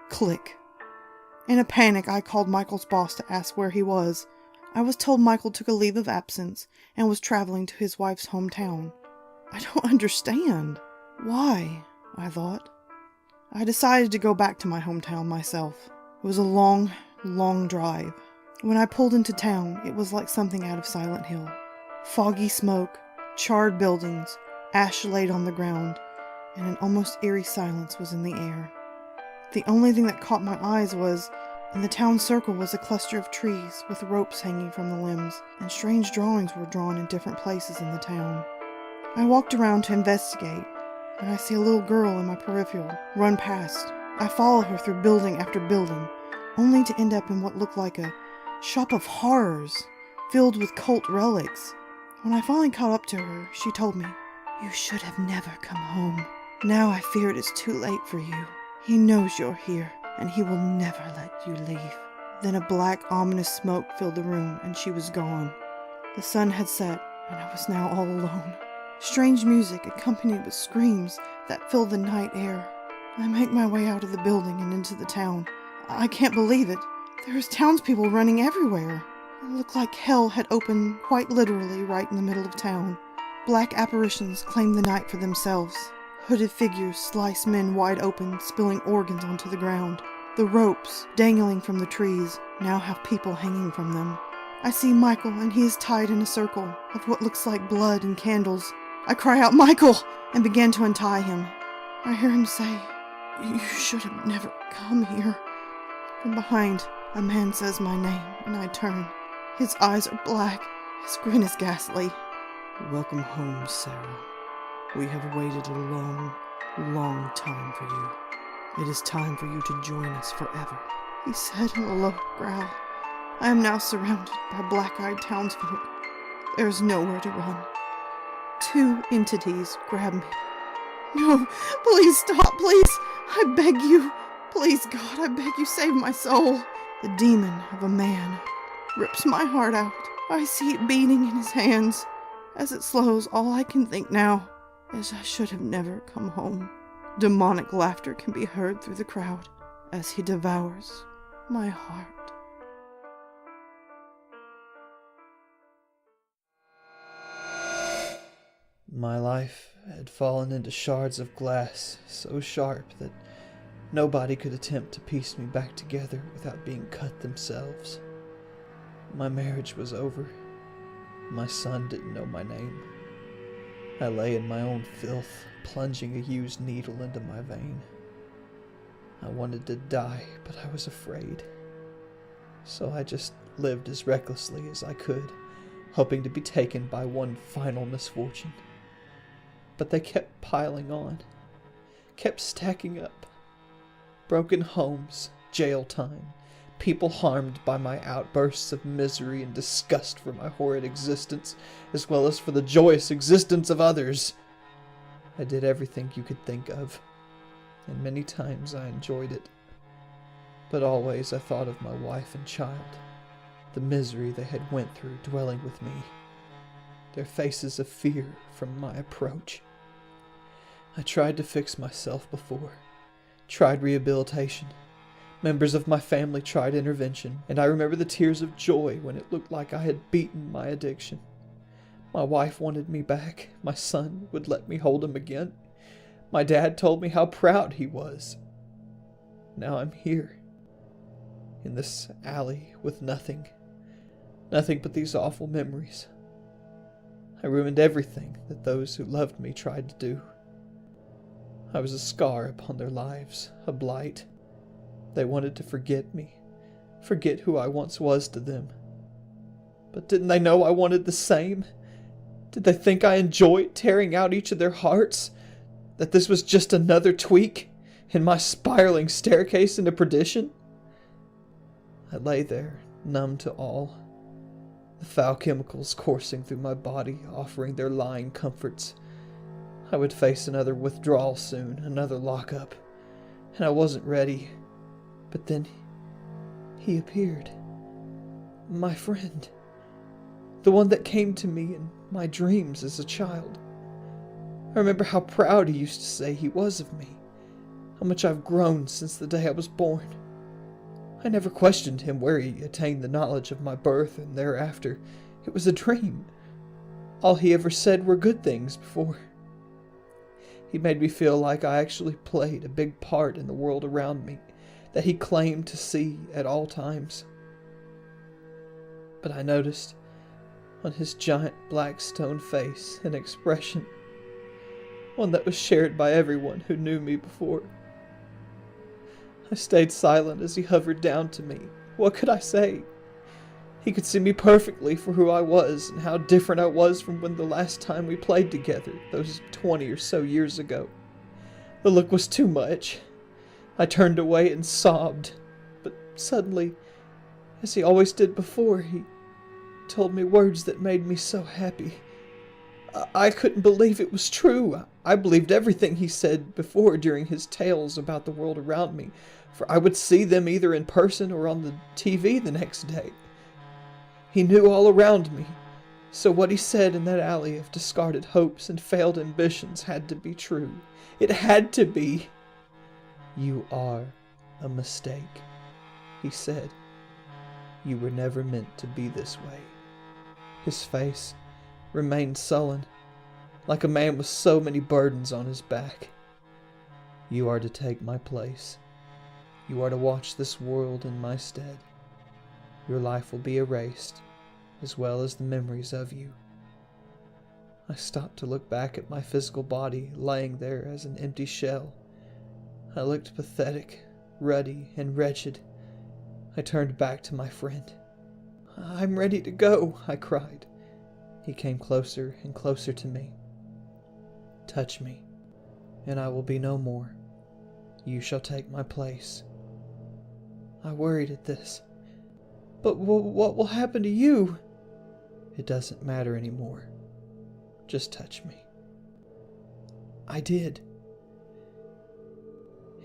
Click. In a panic, I called Michael's boss to ask where he was. I was told Michael took a leave of absence and was traveling to his wife's hometown. I don't understand. Why? I thought. I decided to go back to my hometown myself. It was a long, long drive. When I pulled into town, it was like something out of Silent Hill. Foggy smoke, charred buildings, ash laid on the ground, and an almost eerie silence was in the air. The only thing that caught my eyes was, in the town circle was a cluster of trees with ropes hanging from the limbs, and strange drawings were drawn in different places in the town. I walked around to investigate, and I see a little girl in my peripheral run past. I follow her through building after building, only to end up in what looked like a shop of horrors, filled with cult relics. When I finally caught up to her, she told me, "You should have never come home. Now I fear it is too late for you. He knows you're here, and he will never let you leave." Then a black, ominous smoke filled the room, and she was gone. The sun had set, and I was now all alone. Strange music accompanied with screams that filled the night air. I make my way out of the building and into the town. I can't believe it. There's townspeople running everywhere. It looked like hell had opened quite literally right in the middle of town. Black apparitions claimed the night for themselves. Hooded figures slice men wide open, spilling organs onto the ground. The ropes, dangling from the trees, now have people hanging from them. I see Michael, and he is tied in a circle of what looks like blood and candles. I cry out, "Michael!" and begin to untie him. I hear him say, "You should have never come here." From behind, a man says my name, and I turn. His eyes are black. His grin is ghastly. "Welcome home, Sarah. We have waited a long, long time for you. It is time for you to join us forever," he said in a low growl. I am now surrounded by black-eyed townsfolk. There is nowhere to run. Two entities grab me. "No, please stop, please. I beg you. Please, God, I beg you, save my soul." The demon of a man rips my heart out. I see it beating in his hands. As it slows, all I can think now is I should have never come home. Demonic laughter can be heard through the crowd as he devours my heart. My life had fallen into shards of glass so sharp that nobody could attempt to piece me back together without being cut themselves. My marriage was over. My son didn't know my name. I lay in my own filth, plunging a used needle into my vein. I wanted to die, but I was afraid. So I just lived as recklessly as I could, hoping to be taken by one final misfortune. But they kept piling on, kept stacking up. Broken homes, jail time, people harmed by my outbursts of misery and disgust for my horrid existence, as well as for the joyous existence of others. I did everything you could think of, and many times I enjoyed it. But always I thought of my wife and child, the misery they had went through dwelling with me, their faces of fear from my approach. I tried to fix myself before, tried rehabilitation. Members of my family tried intervention, and I remember the tears of joy when it looked like I had beaten my addiction. My wife wanted me back. My son would let me hold him again. My dad told me how proud he was. Now I'm here, in this alley with nothing, Nothing but these awful memories. I ruined everything that those who loved me tried to do. I was a scar upon their lives, a blight. They wanted to forget me, forget who I once was to them. But didn't they know I wanted the same? Did they think I enjoyed tearing out each of their hearts? That this was just another tweak in my spiraling staircase into perdition? I lay there, numb to all. The foul chemicals coursing through my body, offering their lying comforts. I would face another withdrawal soon, another lockup, and I wasn't ready. But then he appeared. My friend. The one that came to me in my dreams as a child. I remember how proud he used to say he was of me, how much I've grown since the day I was born. I never questioned him where he attained the knowledge of my birth and thereafter. It was a dream. All he ever said were good things before. He made me feel like I actually played a big part in the world around me, that he claimed to see at all times. But I noticed on his giant black stone face an expression, one that was shared by everyone who knew me before. I stayed silent as he hovered down to me. What could I say? He could see me perfectly for who I was and how different I was from when the last time we played together, those 20 or so years ago. The look was too much. I turned away and sobbed, but suddenly, as he always did before, he told me words that made me so happy. I couldn't believe it was true. I believed everything he said before during his tales about the world around me, for I would see them either in person or on the TV the next day. He knew all around me, so what he said in that alley of discarded hopes and failed ambitions had to be true. It had to be. "You are a mistake," he said. "You were never meant to be this way." His face remained sullen, like a man with so many burdens on his back. "You are to take my place. You are to watch this world in my stead. Your life will be erased, as well as the memories of you." I stopped to look back at my physical body, laying there as an empty shell. I looked pathetic, ruddy, and wretched. I turned back to my friend. "I'm ready to go," I cried. He came closer and closer to me. "Touch me, and I will be no more. You shall take my place." I worried at this. "But what will happen to you?" "It doesn't matter anymore. Just touch me." I did.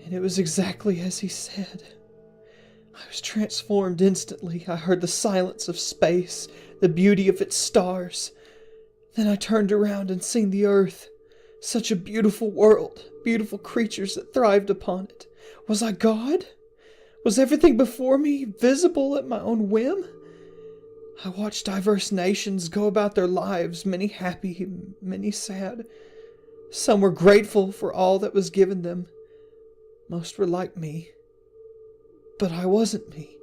And it was exactly as he said. I was transformed instantly. I heard the silence of space, the beauty of its stars. Then I turned around and seen the earth. Such a beautiful world, beautiful creatures that thrived upon it. Was I God? Was everything before me visible at my own whim? I watched diverse nations go about their lives, many happy, many sad. Some were grateful for all that was given them. Most were like me. But I wasn't me.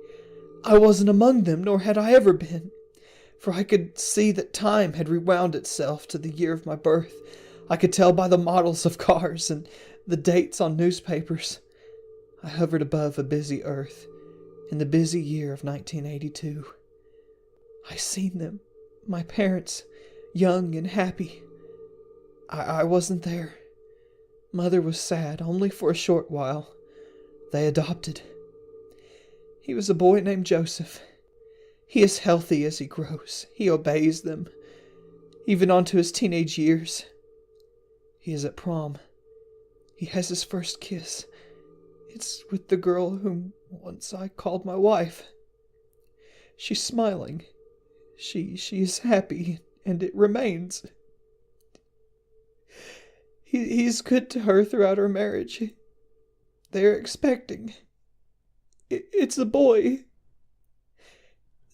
I wasn't among them, nor had I ever been. For I could see that time had rewound itself to the year of my birth. I could tell by the models of cars and the dates on newspapers. I hovered above a busy earth in the busy year of 1982. I seen them, my parents, young and happy. I wasn't there. Mother was sad, only for a short while. They adopted. He was a boy named Joseph. He is healthy as he grows. He obeys them, even onto his teenage years. He is at prom. He has his first kiss. It's with the girl whom once I called my wife. She's smiling. She is happy, and it remains. He's good to her throughout her marriage. They're expecting. It's a boy.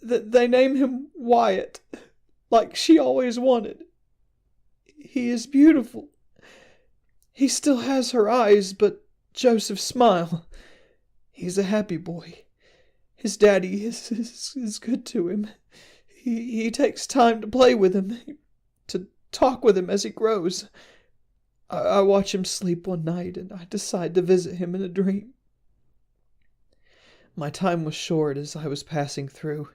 They name him Wyatt, like she always wanted. He is beautiful. He still has her eyes, but Joseph's smile. He's a happy boy. His daddy is good to him. He takes time to play with him, to talk with him as he grows. I watch him sleep one night, and I decide to visit him in a dream. My time was short as I was passing through.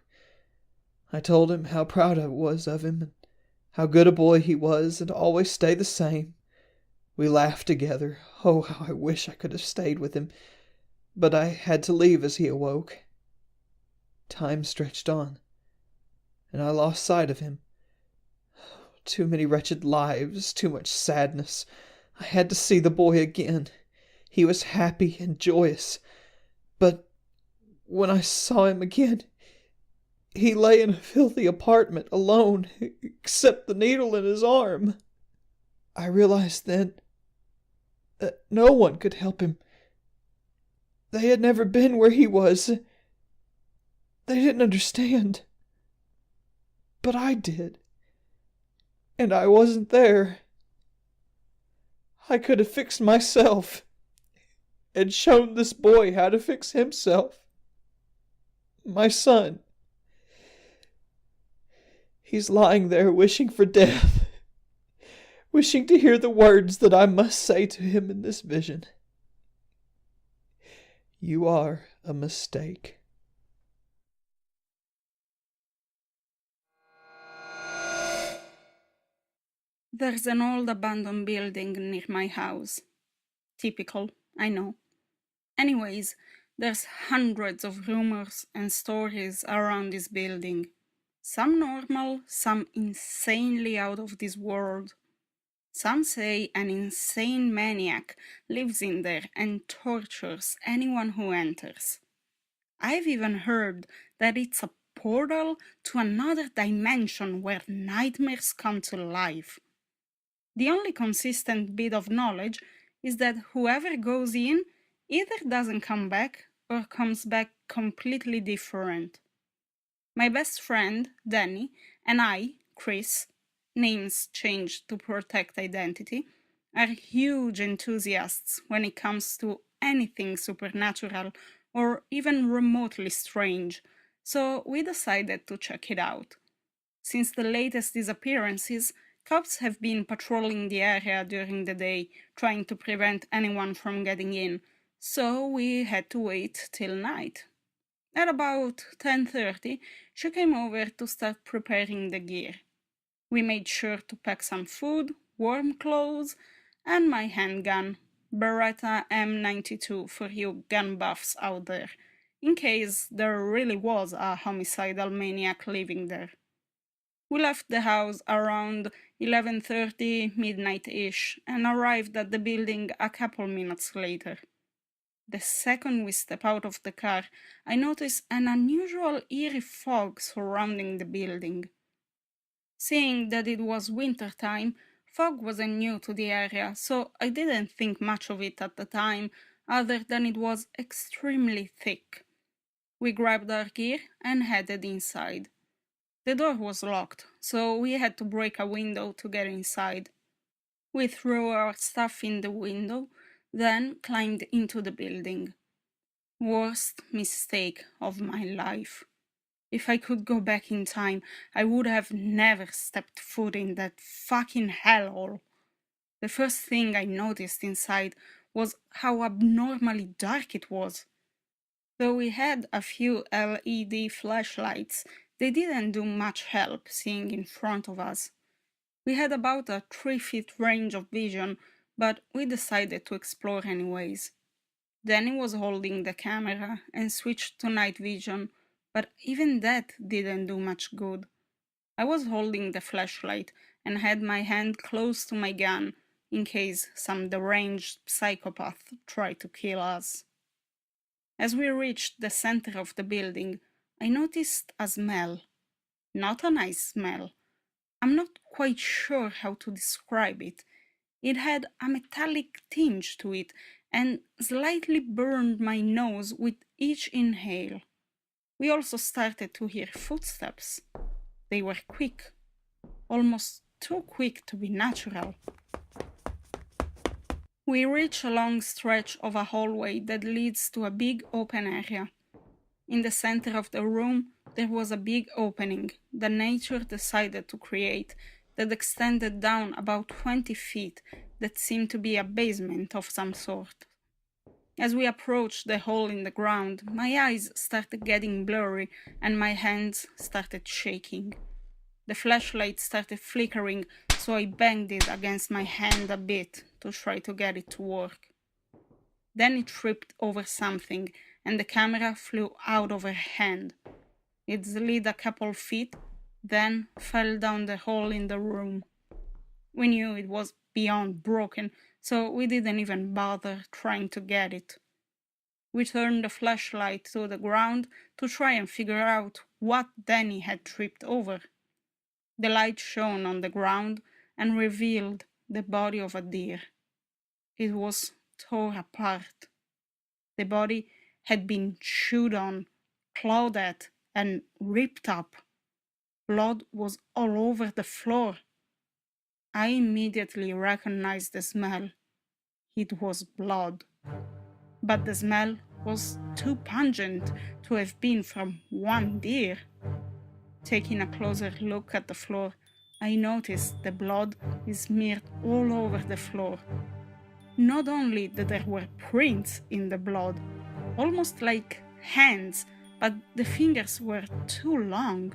I told him how proud I was of him, and how good a boy he was, and always stay the same. We laughed together. Oh, how I wish I could have stayed with him, but I had to leave as he awoke. Time stretched on, and I lost sight of him. Too many wretched lives, too much sadness. I had to see the boy again. He was happy and joyous, but when I saw him again, he lay in a filthy apartment, alone, except the needle in his arm. I realized then that no one could help him. They had never been where he was. They didn't understand. But I did. And I wasn't there. I could have fixed myself, and shown this boy how to fix himself. My son. He's lying there wishing for death, wishing to hear the words that I must say to him in this vision. You are a mistake. There's an old abandoned building near my house. Typical, I know. Anyways, there's hundreds of rumors and stories around this building. Some normal, some insanely out of this world. Some say an insane maniac lives in there and tortures anyone who enters. I've even heard that it's a portal to another dimension where nightmares come to life. The only consistent bit of knowledge is that whoever goes in either doesn't come back or comes back completely different. My best friend, Danny, and I, Chris, names changed to protect identity, are huge enthusiasts when it comes to anything supernatural or even remotely strange, so we decided to check it out. Since the latest disappearances, cops have been patrolling the area during the day, trying to prevent anyone from getting in, so we had to wait till night. At about 10:30, she came over to start preparing the gear. We made sure to pack some food, warm clothes, and my handgun, Beretta M92 for you gun buffs out there, in case there really was a homicidal maniac living there. We left the house around 11:30, midnight-ish, and arrived at the building a couple minutes later. The second we step out of the car, I notice an unusual eerie fog surrounding the building. Seeing that it was winter time, fog wasn't new to the area, so I didn't think much of it at the time, other than it was extremely thick. We grabbed our gear and headed inside. The door was locked, so we had to break a window to get inside. We threw our stuff in the window, then climbed into the building. Worst mistake of my life. If I could go back in time, I would have never stepped foot in that fucking hellhole. The first thing I noticed inside was how abnormally dark it was. Though we had a few LED flashlights, they didn't do much help seeing in front of us. We had about a 3-foot range of vision, but we decided to explore anyways. Danny was holding the camera and switched to night vision, but even that didn't do much good. I was holding the flashlight and had my hand close to my gun in case some deranged psychopath tried to kill us. As we reached the center of the building, I noticed a smell. Not a nice smell. I'm not quite sure how to describe it. It had a metallic tinge to it and slightly burned my nose with each inhale. We also started to hear footsteps. They were quick, almost too quick to be natural. We reach a long stretch of a hallway that leads to a big open area. In the center of the room, there was a big opening that nature decided to create that extended down about 20 feet that seemed to be a basement of some sort. As we approached the hole in the ground, my eyes started getting blurry and my hands started shaking. The flashlight started flickering, so I banged it against my hand a bit to try to get it to work. Then it tripped over something and the camera flew out of her hand. It slid a couple feet, then fell down the hole in the room. We knew it was beyond broken, so we didn't even bother trying to get it. We turned the flashlight to the ground to try and figure out what Danny had tripped over. The light shone on the ground and revealed the body of a deer. It was torn apart. The body had been chewed on, clawed at, and ripped up. Blood was all over the floor. I immediately recognized the smell. It was blood. But the smell was too pungent to have been from one deer. Taking a closer look at the floor, I noticed the blood is smeared all over the floor. Not only that there were prints in the blood, almost like hands, but the fingers were too long.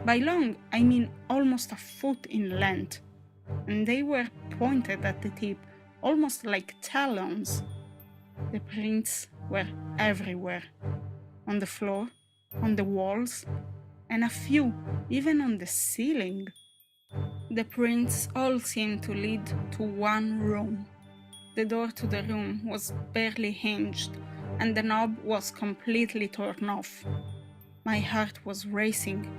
By long, I mean almost a foot in length, and they were pointed at the tip, almost like talons. The prints were everywhere, on the floor, on the walls, and a few even on the ceiling. The prints all seemed to lead to one room. The door to the room was barely hinged, and the knob was completely torn off. My heart was racing.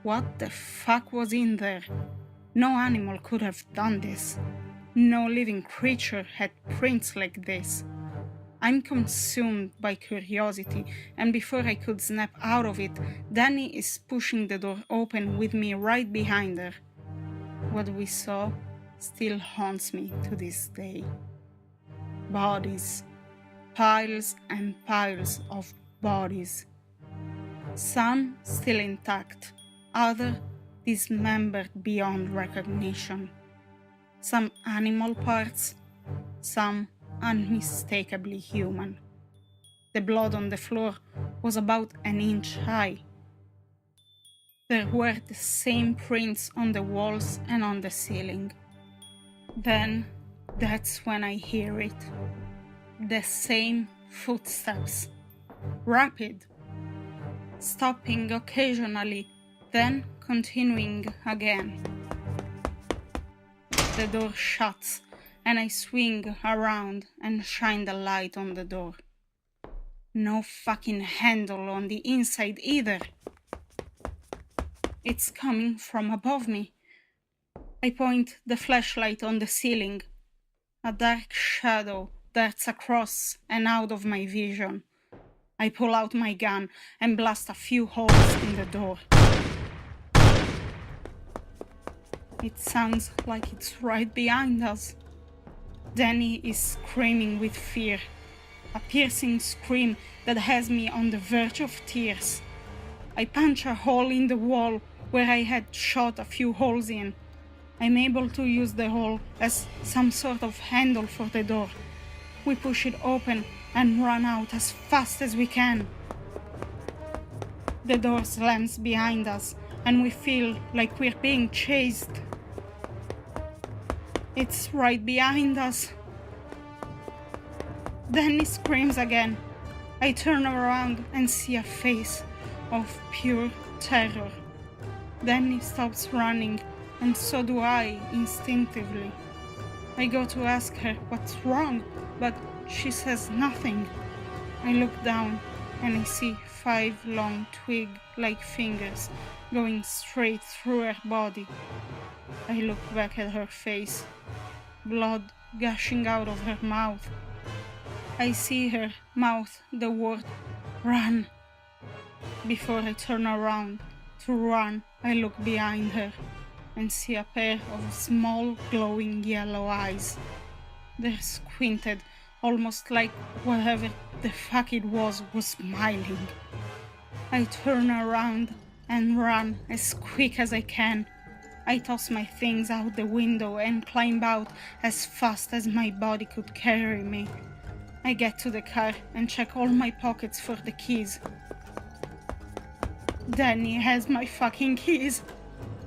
What the fuck was in there? No animal could have done this. No living creature had prints like this. I'm consumed by curiosity, and before I could snap out of it, Danny is pushing the door open with me right behind her. What we saw still haunts me to this day. Bodies. Piles and piles of bodies. Some still intact, others dismembered beyond recognition. Some animal parts, some unmistakably human. The blood on the floor was about an inch high. There were the same prints on the walls and on the ceiling. Then, that's when I hear it. The same footsteps. Rapid. Stopping occasionally, then continuing again. The door shuts, and I swing around and shine the light on the door. No fucking handle on the inside either. It's coming from above me. I point the flashlight on the ceiling. A dark shadow darts across and out of my vision. I pull out my gun and blast a few holes in the door. It sounds like it's right behind us. Danny is screaming with fear, a piercing scream that has me on the verge of tears. I punch a hole in the wall where I had shot a few holes in. I'm able to use the hole as some sort of handle for the door. We push it open and run out as fast as we can. The door slams behind us and we feel like we're being chased. It's right behind us. Then he screams again. I turn around and see a face of pure terror. Then he stops running, and so do I instinctively. I go to ask her what's wrong, but she says nothing. I look down and I see 5 long twig-like fingers going straight through her body. I look back at her face, blood gushing out of her mouth. I see her mouth the word "run." Before I turn around to run, I look behind her and see a pair of small glowing yellow eyes. They're squinted, almost like whatever the fuck it was smiling. I turn around and run as quick as I can. I toss my things out the window and climb out as fast as my body could carry me. I get to the car and check all my pockets for the keys. Danny has my fucking keys.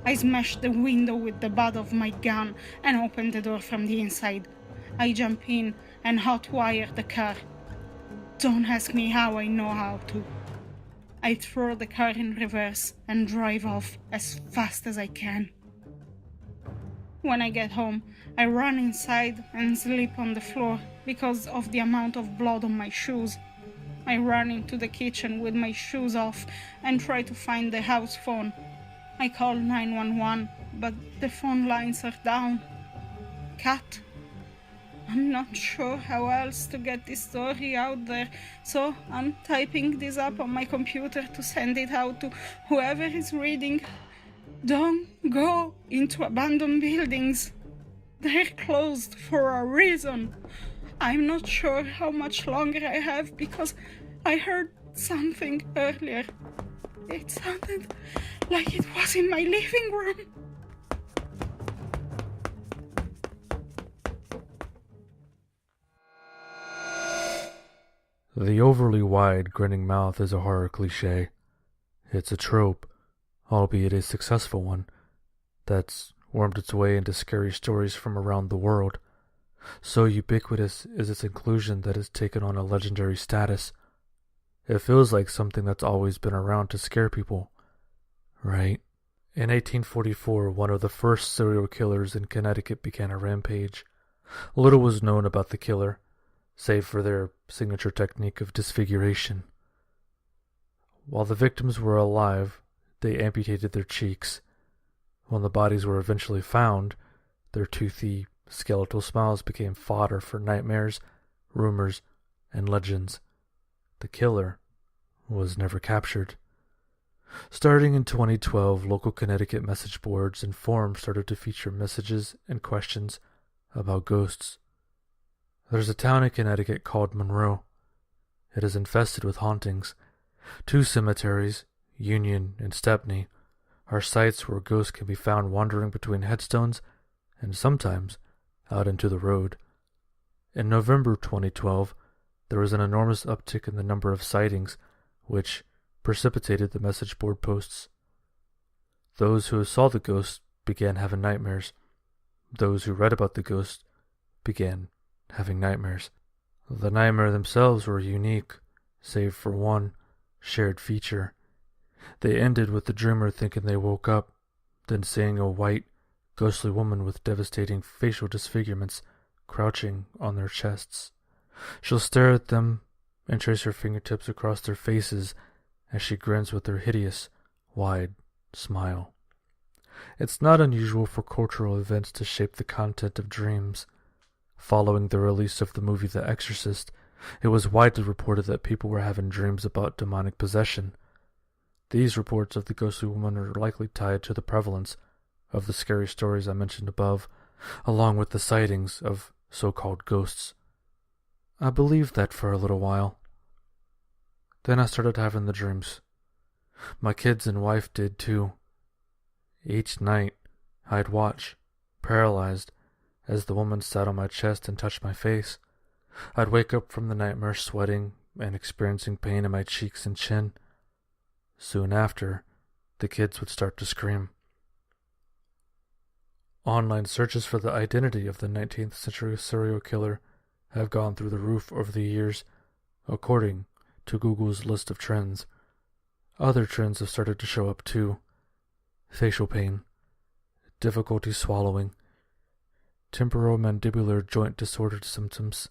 I smash the window with the butt of my gun and open the door from the inside. I jump in and hotwire the car. Don't ask me how I know how to. I throw the car in reverse and drive off as fast as I can. When I get home, I run inside and sleep on the floor because of the amount of blood on my shoes. I run into the kitchen with my shoes off and try to find the house phone. I call 911, but the phone lines are down. Cut. I'm not sure how else to get this story out there, so I'm typing this up on my computer to send it out to whoever is reading. Don't go into abandoned buildings. They're closed for a reason. I'm not sure how much longer I have because I heard something earlier. It sounded like it was in my living room. The overly wide, grinning mouth is a horror cliché. It's a trope, albeit a successful one, that's wormed its way into scary stories from around the world. So ubiquitous is its inclusion that it's taken on a legendary status. It feels like something that's always been around to scare people, right? In 1844, one of the first serial killers in Connecticut began a rampage. Little was known about the killer, save for their signature technique of disfiguration. While the victims were alive, they amputated their cheeks. When the bodies were eventually found, their toothy, skeletal smiles became fodder for nightmares, rumors, and legends. The killer was never captured. Starting in 2012, local Connecticut message boards and forums started to feature messages and questions about ghosts. There's a town in Connecticut called Monroe. It is infested with hauntings. 2 cemeteries, Union and Stepney, are sites where ghosts can be found wandering between headstones and sometimes out into the road. In November 2012, there was an enormous uptick in the number of sightings, which precipitated the message board posts. Those who saw the ghost began having nightmares. Those who read about the ghost began having nightmares. The nightmares themselves were unique, save for one shared feature. They ended with the dreamer thinking they woke up, then seeing a white, ghostly woman with devastating facial disfigurements crouching on their chests. She'll stare at them and trace her fingertips across their faces as she grins with her hideous, wide smile. It's not unusual for cultural events to shape the content of dreams. Following the release of the movie The Exorcist, it was widely reported that people were having dreams about demonic possession. These reports of the ghostly woman are likely tied to the prevalence of the scary stories I mentioned above, along with the sightings of so-called ghosts. I believed that for a little while. Then I started having the dreams. My kids and wife did too. Each night, I'd watch, paralyzed, as the woman sat on my chest and touched my face. I'd wake up from the nightmare sweating and experiencing pain in my cheeks and chin. Soon after, the kids would start to scream. Online searches for the identity of the 19th century serial killer have gone through the roof over the years, according to Google's list of trends. Other trends have started to show up too. Facial pain, difficulty swallowing, temporomandibular joint disorder symptoms,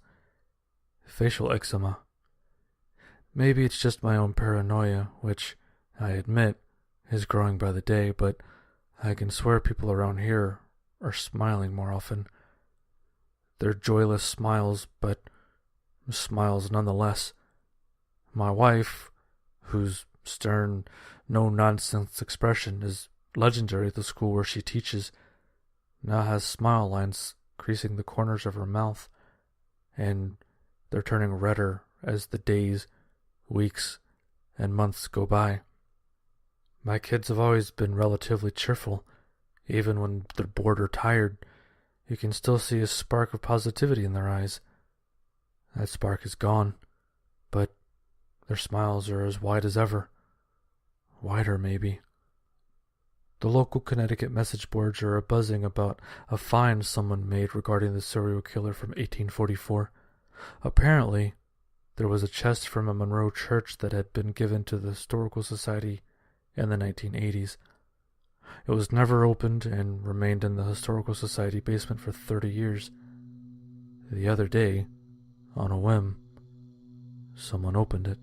facial eczema. Maybe it's just my own paranoia, which, I admit, is growing by the day, but I can swear people around here are smiling more often. They're joyless smiles, but smiles nonetheless. My wife, whose stern, no-nonsense expression is legendary at the school where she teaches, now has smile lines creasing the corners of her mouth, and they're turning redder as the days, weeks, and months go by. My kids have always been relatively cheerful. Even when they're bored or tired, you can still see a spark of positivity in their eyes. That spark is gone, but their smiles are as wide as ever. Wider, maybe. The local Connecticut message boards are buzzing about a find someone made regarding the serial killer from 1844. Apparently, there was a chest from a Monroe church that had been given to the Historical Society in the 1980s. It was never opened and remained in the Historical Society basement for 30 years. The other day, on a whim, someone opened it.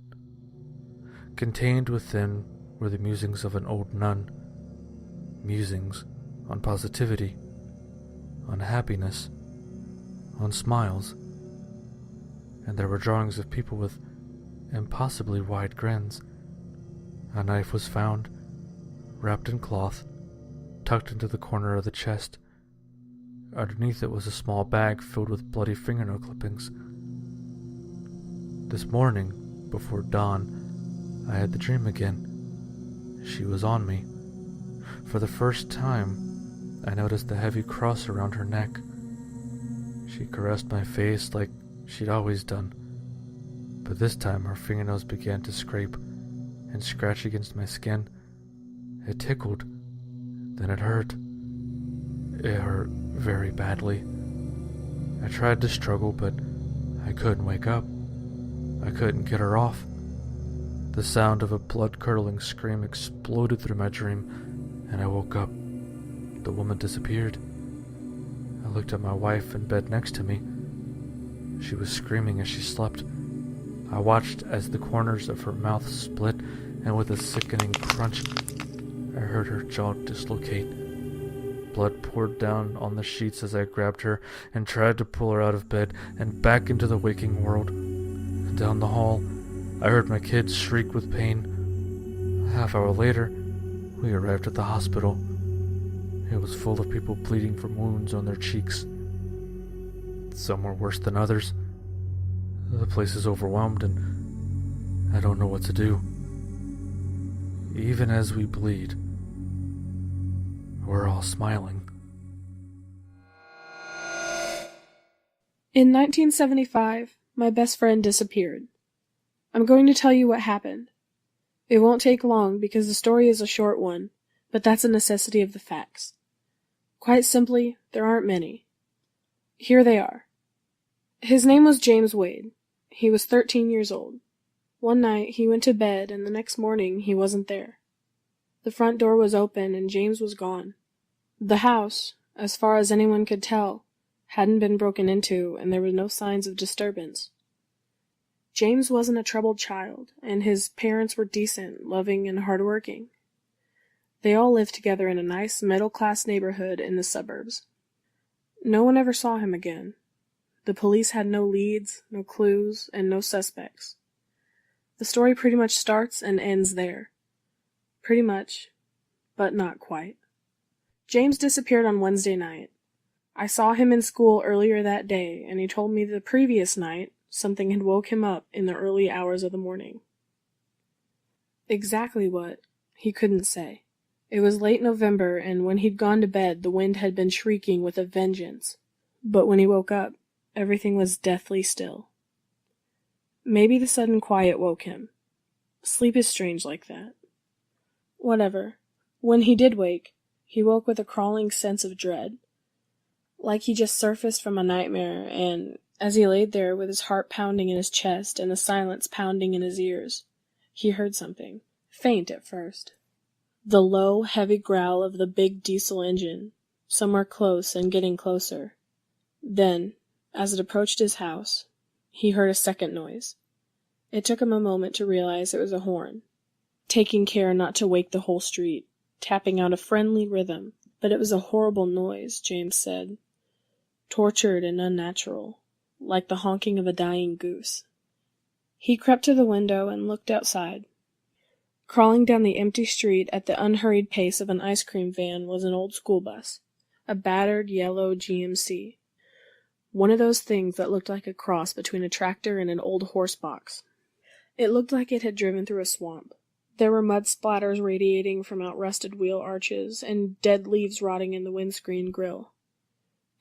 Contained within were the musings of an old nun. Musings on positivity, on happiness, on smiles. And there were drawings of people with impossibly wide grins. A knife was found, wrapped in cloth, tucked into the corner of the chest. Underneath it was a small bag filled with bloody fingernail clippings. This morning, before dawn, I had the dream again. She was on me. For the first time, I noticed the heavy cross around her neck. She caressed my face like she'd always done, but this time her fingernails began to scrape and scratch against my skin. It tickled, then it hurt. It hurt very badly. I tried to struggle, but I couldn't wake up. I couldn't get her off. The sound of a blood-curdling scream exploded through my dream, and I woke up. The woman disappeared. I looked at my wife in bed next to me. She was screaming as she slept. I watched as the corners of her mouth split, and with a sickening crunch, I heard her jaw dislocate. Blood poured down on the sheets as I grabbed her and tried to pull her out of bed and back into the waking world. Down the hall, I heard my kids shriek with pain. A half hour later, we arrived at the hospital. It was full of people bleeding from wounds on their cheeks. Some were worse than others. The place is overwhelmed and I don't know what to do. Even as we bleed, we're all smiling. In 1975, my best friend disappeared. I'm going to tell you what happened. It won't take long because the story is a short one, but that's a necessity of the facts. Quite simply, there aren't many. Here they are. His name was James Wade. He was 13 years old. One night, he went to bed, and the next morning, he wasn't there. The front door was open, and James was gone. The house, as far as anyone could tell, hadn't been broken into, and there were no signs of disturbance. James wasn't a troubled child, and his parents were decent, loving, and hardworking. They all lived together in a nice, middle-class neighborhood in the suburbs. No one ever saw him again. The police had no leads, no clues, and no suspects. The story pretty much starts and ends there. Pretty much, but not quite. James disappeared on Wednesday night. I saw him in school earlier that day, and he told me the previous night something had woke him up in the early hours of the morning. Exactly what, he couldn't say. It was late November, and when he'd gone to bed, the wind had been shrieking with a vengeance. But when he woke up, everything was deathly still. Maybe the sudden quiet woke him. Sleep is strange like that. Whatever. When he did wake, he woke with a crawling sense of dread. Like he just surfaced from a nightmare, and as he laid there with his heart pounding in his chest and the silence pounding in his ears, he heard something, faint at first. The low, heavy growl of the big diesel engine, somewhere close and getting closer. Then, as it approached his house, he heard a second noise. It took him a moment to realize it was a horn, taking care not to wake the whole street, tapping out a friendly rhythm, but it was a horrible noise, James said. Tortured and unnatural, like the honking of a dying goose. He crept to the window and looked outside. Crawling down the empty street at the unhurried pace of an ice cream van was an old school bus, a battered yellow GMC. One of those things that looked like a cross between a tractor and an old horse box. It looked like it had driven through a swamp. There were mud splatters radiating from out-rusted wheel arches, and dead leaves rotting in the windscreen grill.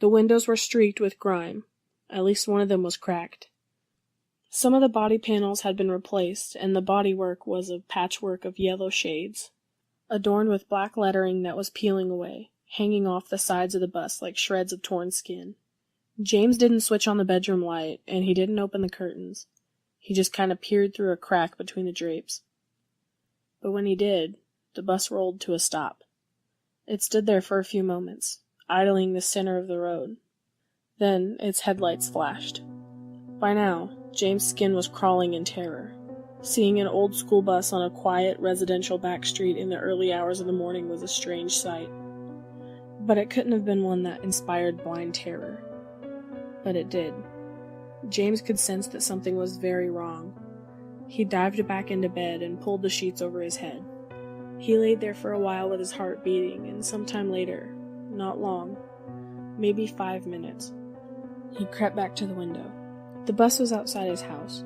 The windows were streaked with grime. At least one of them was cracked. Some of the body panels had been replaced, and the bodywork was a patchwork of yellow shades, adorned with black lettering that was peeling away, hanging off the sides of the bus like shreds of torn skin. James didn't switch on the bedroom light, and he didn't open the curtains. He just kind of peered through a crack between the drapes. But when he did, the bus rolled to a stop. It stood there for a few moments, idling the center of the road. Then its headlights flashed. By now, James' skin was crawling in terror. Seeing an old school bus on a quiet residential back street in the early hours of the morning was a strange sight. But it couldn't have been one that inspired blind terror. But it did. James could sense that something was very wrong. He dived back into bed and pulled the sheets over his head. He laid there for a while with his heart beating, and sometime later, not long, maybe 5 minutes, he crept back to the window. The bus was outside his house.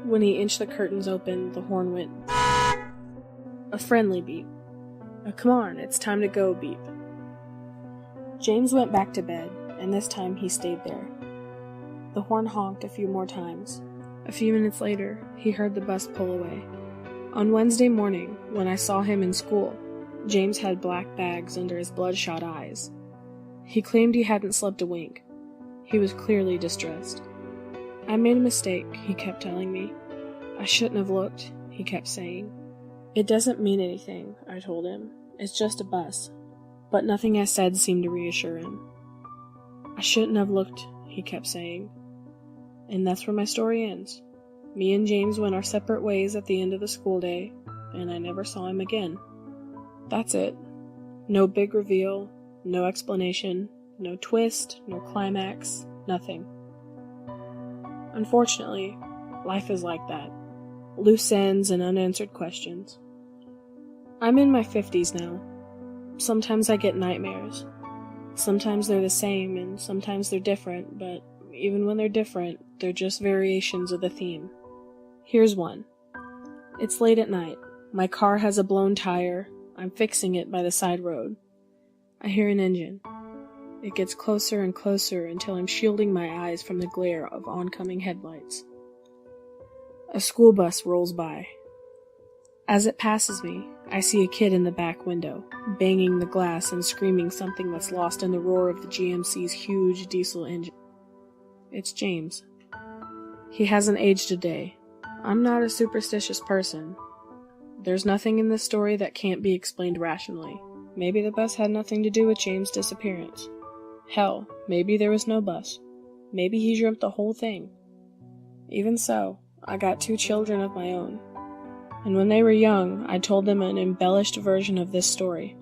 When he inched the curtains open, the horn went. A friendly beep. A "come on, it's time to go" beep. James went back to bed, and this time he stayed there. The horn honked a few more times. A few minutes later, he heard the bus pull away. On Wednesday morning, when I saw him in school, James had black bags under his bloodshot eyes. He claimed he hadn't slept a wink. He was clearly distressed. "I made a mistake," he kept telling me. "I shouldn't have looked," he kept saying. "It doesn't mean anything," I told him. "It's just a bus." But nothing I said seemed to reassure him. "I shouldn't have looked," he kept saying. And that's where my story ends. Me and James went our separate ways at the end of the school day, and I never saw him again. That's it. No big reveal, no explanation, no twist, no climax, nothing. Unfortunately, life is like that. Loose ends and unanswered questions. I'm in my 50s now. Sometimes I get nightmares. Sometimes they're the same, and sometimes they're different, but even when they're different, they're just variations of the theme. Here's one. It's late at night. My car has a blown tire. I'm fixing it by the side road. I hear an engine. It gets closer and closer until I'm shielding my eyes from the glare of oncoming headlights. A school bus rolls by. As it passes me, I see a kid in the back window, banging the glass and screaming something that's lost in the roar of the GMC's huge diesel engine. It's James. He hasn't aged a day. I'm not a superstitious person. There's nothing in this story that can't be explained rationally. Maybe the bus had nothing to do with James' disappearance. Hell, maybe there was no bus. Maybe he dreamt the whole thing. Even so, I got 2 children of my own. And when they were young, I told them an embellished version of this story.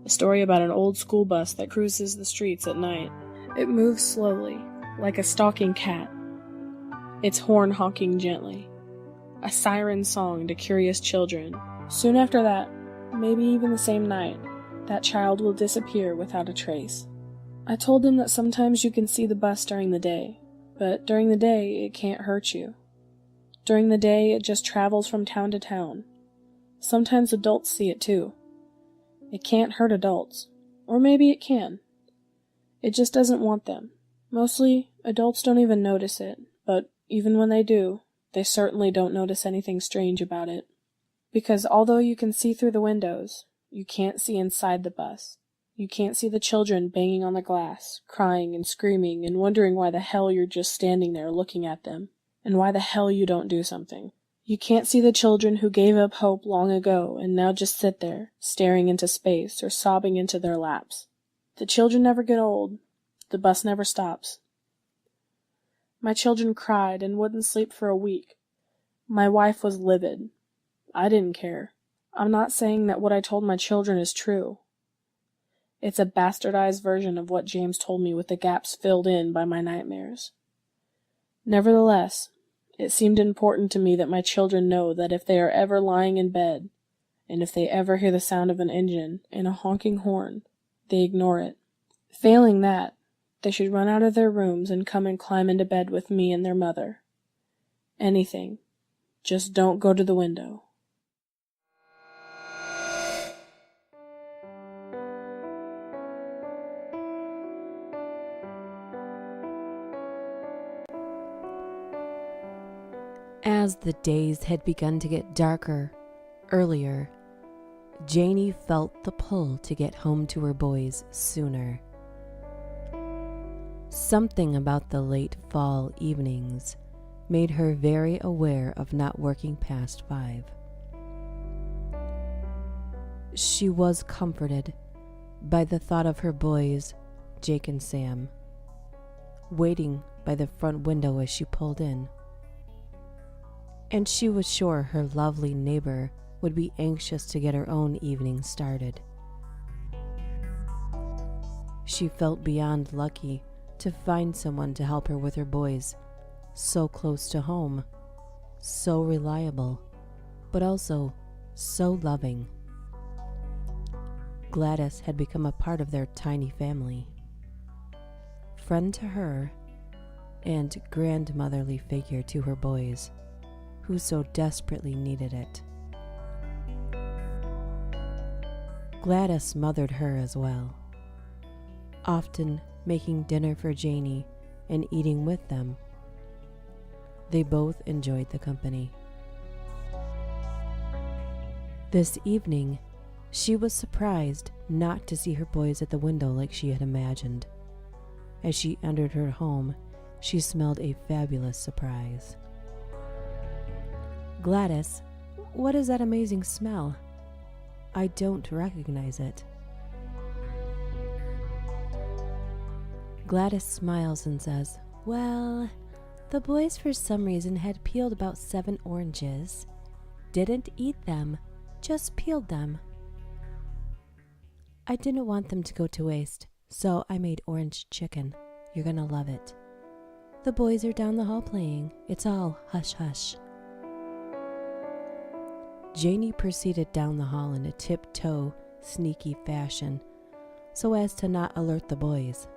A story about an old school bus that cruises the streets at night. It moves slowly, like a stalking cat, its horn honking gently. A siren song to curious children. Soon after that, maybe even the same night, that child will disappear without a trace. I told them that sometimes you can see the bus during the day, but during the day it can't hurt you. During the day it just travels from town to town. Sometimes adults see it too. It can't hurt adults. Or maybe it can. It just doesn't want them. Mostly, adults don't even notice it, but even when they do, they certainly don't notice anything strange about it. Because although you can see through the windows, you can't see inside the bus. You can't see the children banging on the glass, crying and screaming and wondering why the hell you're just standing there looking at them, and why the hell you don't do something. You can't see the children who gave up hope long ago and now just sit there, staring into space or sobbing into their laps. The children never get old. The bus never stops. My children cried and wouldn't sleep for a week. My wife was livid. I didn't care. I'm not saying that what I told my children is true. It's a bastardized version of what James told me with the gaps filled in by my nightmares. Nevertheless, it seemed important to me that my children know that if they are ever lying in bed, and if they ever hear the sound of an engine and a honking horn, they ignore it. Failing that, they should run out of their rooms and come and climb into bed with me and their mother. Anything. Just don't go to the window. As the days had begun to get darker earlier, Janie felt the pull to get home to her boys sooner. Something about the late fall evenings made her very aware of not working past 5. She was comforted by the thought of her boys, Jake and Sam, waiting by the front window as she pulled in. And she was sure her lovely neighbor would be anxious to get her own evening started. She felt beyond lucky to find someone to help her with her boys, so close to home, so reliable, but also so loving. Gladys had become a part of their tiny family, friend to her, and grandmotherly figure to her boys, who so desperately needed it. Gladys mothered her as well, often making dinner for Janie and eating with them. They both enjoyed the company. This evening, she was surprised not to see her boys at the window like she had imagined. As she entered her home, she smelled a fabulous surprise. "Gladys, what is that amazing smell? I don't recognize it." Gladys smiles and says, "Well, the boys for some reason had peeled about 7 oranges. Didn't eat them, just peeled them. I didn't want them to go to waste, so I made orange chicken. You're gonna love it. The boys are down the hall playing. It's all hush-hush." Janie proceeded down the hall in a tiptoe, sneaky fashion, so as to not alert the boys.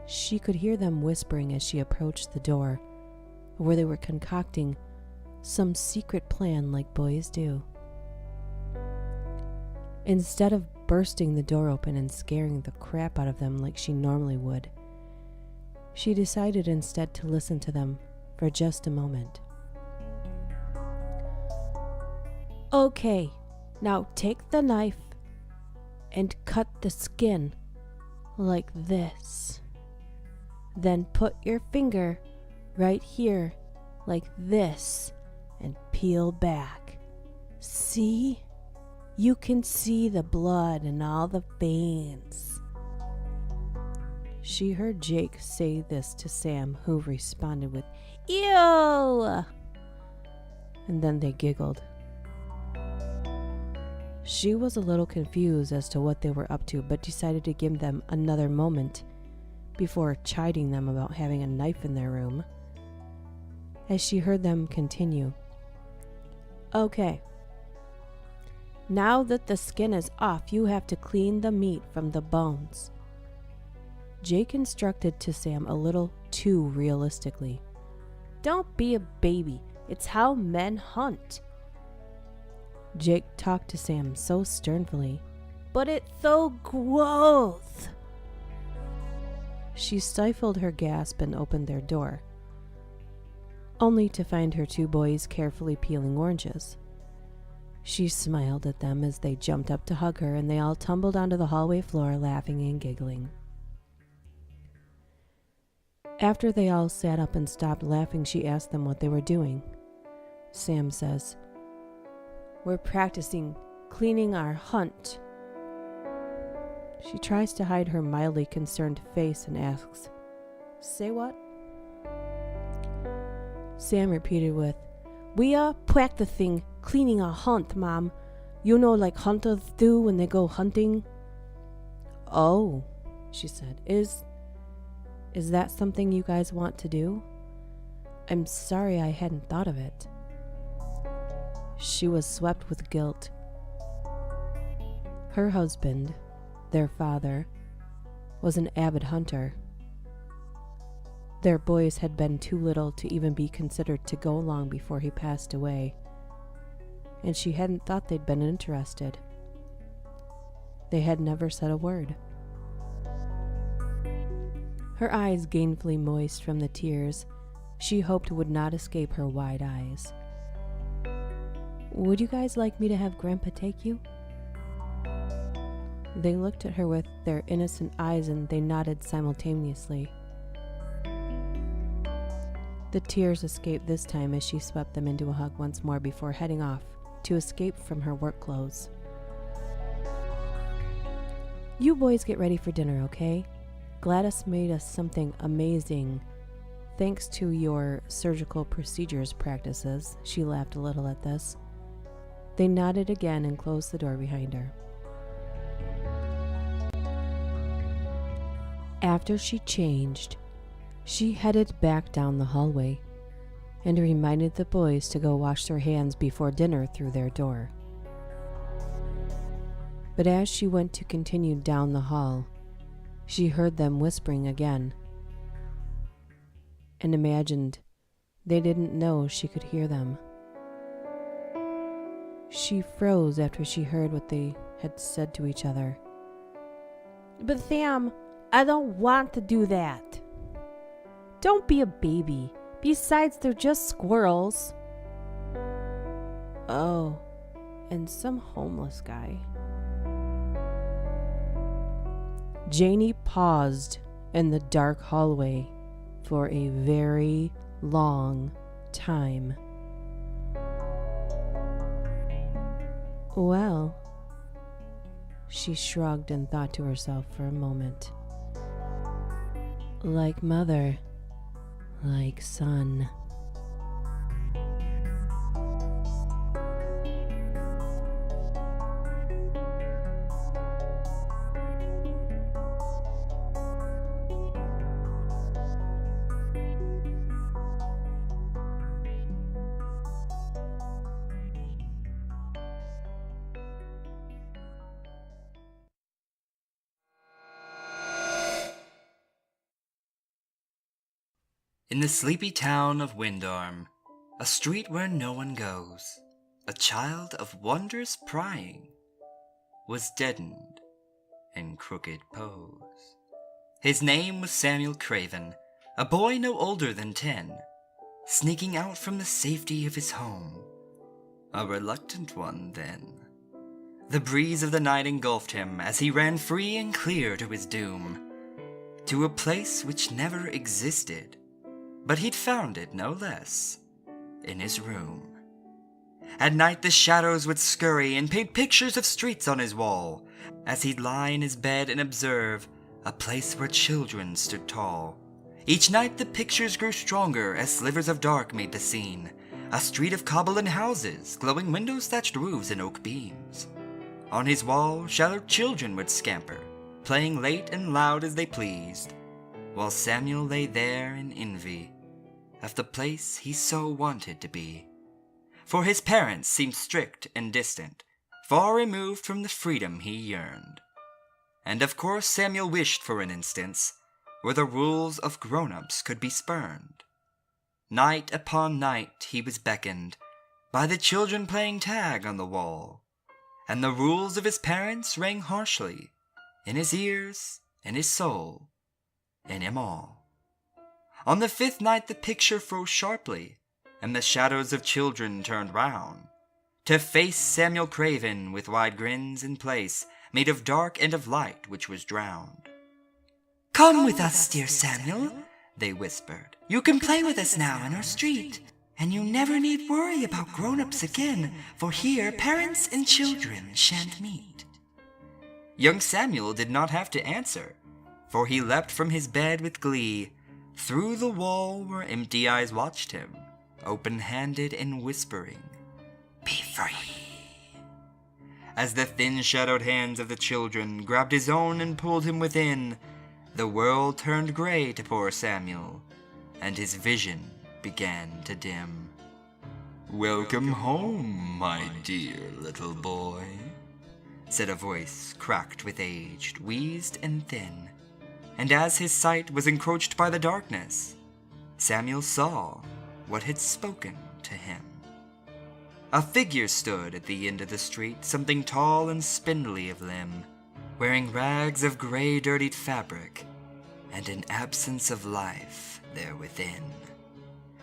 She could hear them whispering as she approached the door, where they were concocting some secret plan like boys do. Instead of bursting the door open and scaring the crap out of them like she normally would, she decided instead to listen to them for just a moment. "Okay, now take the knife and cut the skin like this. Then put your finger right here like this and peel back. See? You can see the blood and all the veins." She heard Jake say this to Sam, who responded with, "Ew!" And then they giggled. She was a little confused as to what they were up to, but decided to give them another moment before chiding them about having a knife in their room. As she heard them continue, "Okay, now that the skin is off, you have to clean the meat from the bones." Jake instructed to Sam a little too realistically. "Don't be a baby. It's how men hunt." Jake talked to Sam so sternly. "But it's so gross." She stifled her gasp and opened their door, only to find her 2 boys carefully peeling oranges. She smiled at them as they jumped up to hug her, and they all tumbled onto the hallway floor laughing and giggling. After they all sat up and stopped laughing, she asked them what they were doing. Sam says, "We're practicing cleaning our hunt." She tries to hide her mildly concerned face and asks, "Say what?" Sam repeated with, "We are practicing cleaning our hunt, Mom. You know, like hunters do when they go hunting." "Oh," she said, Is that something you guys want to do? I'm sorry I hadn't thought of it." She was swept with guilt. Her husband, their father, was an avid hunter. Their boys had been too little to even be considered to go along before he passed away, and she hadn't thought they'd been interested. They had never said a word. Her eyes gainfully moist from the tears she hoped would not escape her wide eyes. "Would you guys like me to have Grandpa take you?" They looked at her with their innocent eyes and they nodded simultaneously. The tears escaped this time as she swept them into a hug once more before heading off to escape from her work clothes. "You boys get ready for dinner, okay? Gladys made us something amazing, thanks to your surgical procedures practices." She laughed a little at this. They nodded again and closed the door behind her. After she changed, she headed back down the hallway and reminded the boys to go wash their hands before dinner through their door. But as she went to continue down the hall, she heard them whispering again and imagined they didn't know she could hear them. She froze after she heard what they had said to each other. "But Sam, I don't want to do that." "Don't be a baby. Besides, they're just squirrels." "Oh, and some homeless guy." Janie paused in the dark hallway for a very long time. "Well," she shrugged and thought to herself for a moment. "Like mother, like son." In the sleepy town of Windorm, a street where no one goes, a child of wondrous prying was deadened in crooked pose. His name was Samuel Craven, a boy no older than 10, sneaking out from the safety of his home. A reluctant one, then. The breeze of the night engulfed him as he ran free and clear to his doom, to a place which never existed. But he'd found it no less in his room. At night the shadows would scurry and paint pictures of streets on his wall, as he'd lie in his bed and observe a place where children stood tall. Each night the pictures grew stronger as slivers of dark made the scene, a street of cobble and houses, glowing windows, thatched roofs, and oak beams. On his wall shadowed children would scamper, playing late and loud as they pleased, while Samuel lay there in envy of the place he so wanted to be. For his parents seemed strict and distant, far removed from the freedom he yearned. And of course Samuel wished for an instance where the rules of grown-ups could be spurned. Night upon night he was beckoned by the children playing tag on the wall, and the rules of his parents rang harshly in his ears, in his soul, in him all. On the 5th night the picture froze sharply, and the shadows of children turned round, to face Samuel Craven with wide grins in place, made of dark and of light which was drowned. "Come with us, dear Samuel," they whispered. "You can play with us now in our street, and you never need worry about grown-ups again, for here parents and children shan't meet." Young Samuel did not have to answer, for he leapt from his bed with glee, through the wall where empty eyes watched him, open-handed and whispering, "Be free," as the thin-shadowed hands of the children grabbed his own and pulled him within. The world turned gray to poor Samuel, and his vision began to dim. "Welcome home, my dear little boy," said a voice cracked with age, wheezed and thin. And as his sight was encroached by the darkness, Samuel saw what had spoken to him. A figure stood at the end of the street, something tall and spindly of limb, wearing rags of gray dirtied fabric, and an absence of life there within.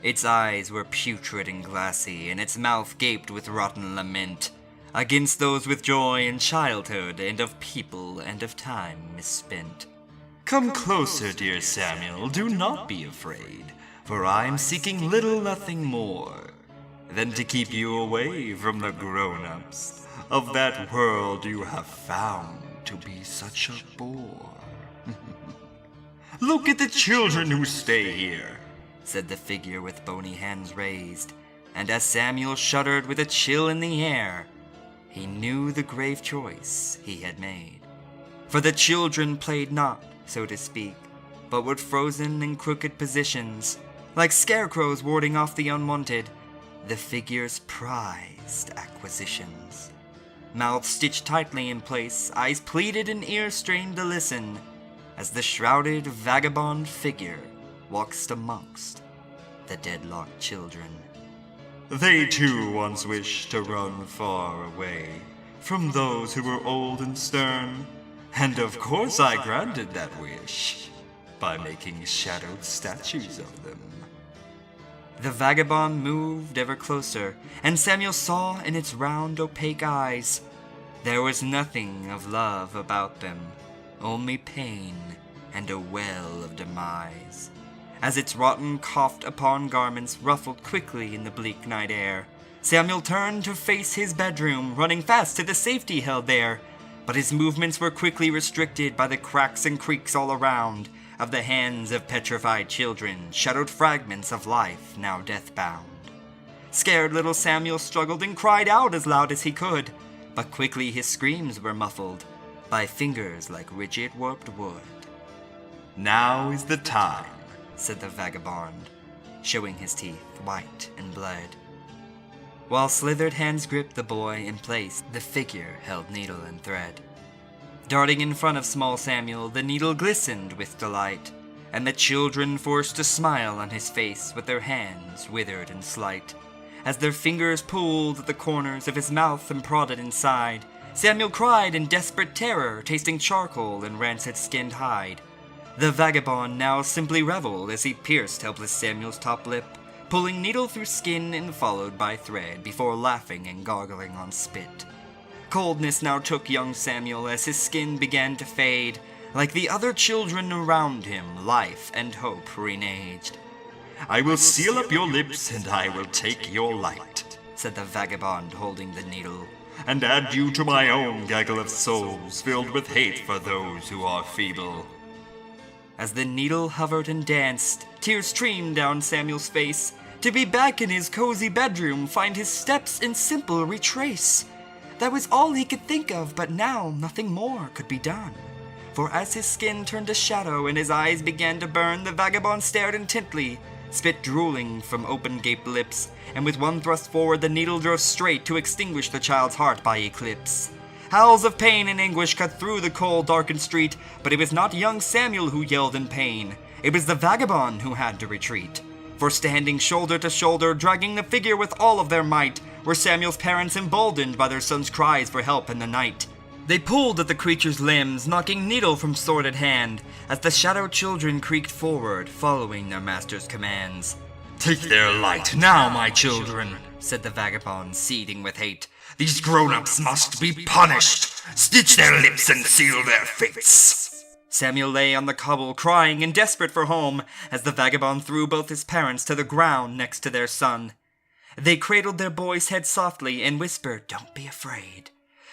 Its eyes were putrid and glassy, and its mouth gaped with rotten lament, against those with joy in childhood, and of people and of time misspent. Come closer, dear Samuel, do not be afraid, for I am seeking little nothing more than to keep you away from the grown-ups of that world you have found to be such a bore. Look at the children who stay here, said the figure with bony hands raised, and as Samuel shuddered with a chill in the air, he knew the grave choice he had made. For the children played not, so to speak, but were frozen in crooked positions, like scarecrows warding off the unwanted, the figure's prized acquisitions. Mouths stitched tightly in place, eyes pleaded and ears strained to listen, as the shrouded vagabond figure walks amongst the deadlocked children. They too once wished to run far away from those who were old and stern, and of course I granted that wish by making shadowed statues of them. The vagabond moved ever closer, and Samuel saw in its round, opaque eyes there was nothing of love about them, only pain and a well of demise. As its rotten, coughed upon garments ruffled quickly in the bleak night air, Samuel turned to face his bedroom, running fast to the safety held there, but his movements were quickly restricted by the cracks and creaks all around of the hands of petrified children, shadowed fragments of life now death-bound. Scared little Samuel struggled and cried out as loud as he could, but quickly his screams were muffled by fingers like rigid warped wood. Now is the time, said the vagabond, showing his teeth white and bled. While slithered hands gripped the boy in place, the figure held needle and thread. Darting in front of small Samuel, the needle glistened with delight, and the children forced a smile on his face with their hands withered and slight. As their fingers pulled at the corners of his mouth and prodded inside, Samuel cried in desperate terror, tasting charcoal and rancid-skinned hide. The vagabond now simply reveled as he pierced helpless Samuel's top lip, pulling needle through skin and followed by thread, before laughing and gargling on spit. Coldness now took young Samuel as his skin began to fade. Like the other children around him, life and hope renaged. I will seal up your lips and I will take your light, said the vagabond holding the needle, and add you to my own gaggle of souls filled with hate for those who are feeble. As the needle hovered and danced, tears streamed down Samuel's face, to be back in his cozy bedroom, find his steps in simple retrace. That was all he could think of, but now nothing more could be done. For as his skin turned to shadow and his eyes began to burn, the vagabond stared intently, spit drooling from open-gaped lips, and with one thrust forward the needle drove straight to extinguish the child's heart by eclipse. Howls of pain and anguish cut through the cold, darkened street, but it was not young Samuel who yelled in pain. It was the vagabond who had to retreat. For standing shoulder to shoulder, dragging the figure with all of their might, were Samuel's parents emboldened by their son's cries for help in the night. They pulled at the creature's limbs, knocking needle from sword at hand, as the shadow children creaked forward, following their master's commands. Take their light now, my children, said the vagabond, seething with hate. These grown-ups must be punished. Stitch their lips and seal their fates. Samuel lay on the cobble, crying and desperate for home, as the vagabond threw both his parents to the ground next to their son. They cradled their boy's head softly and whispered, "Don't be afraid,"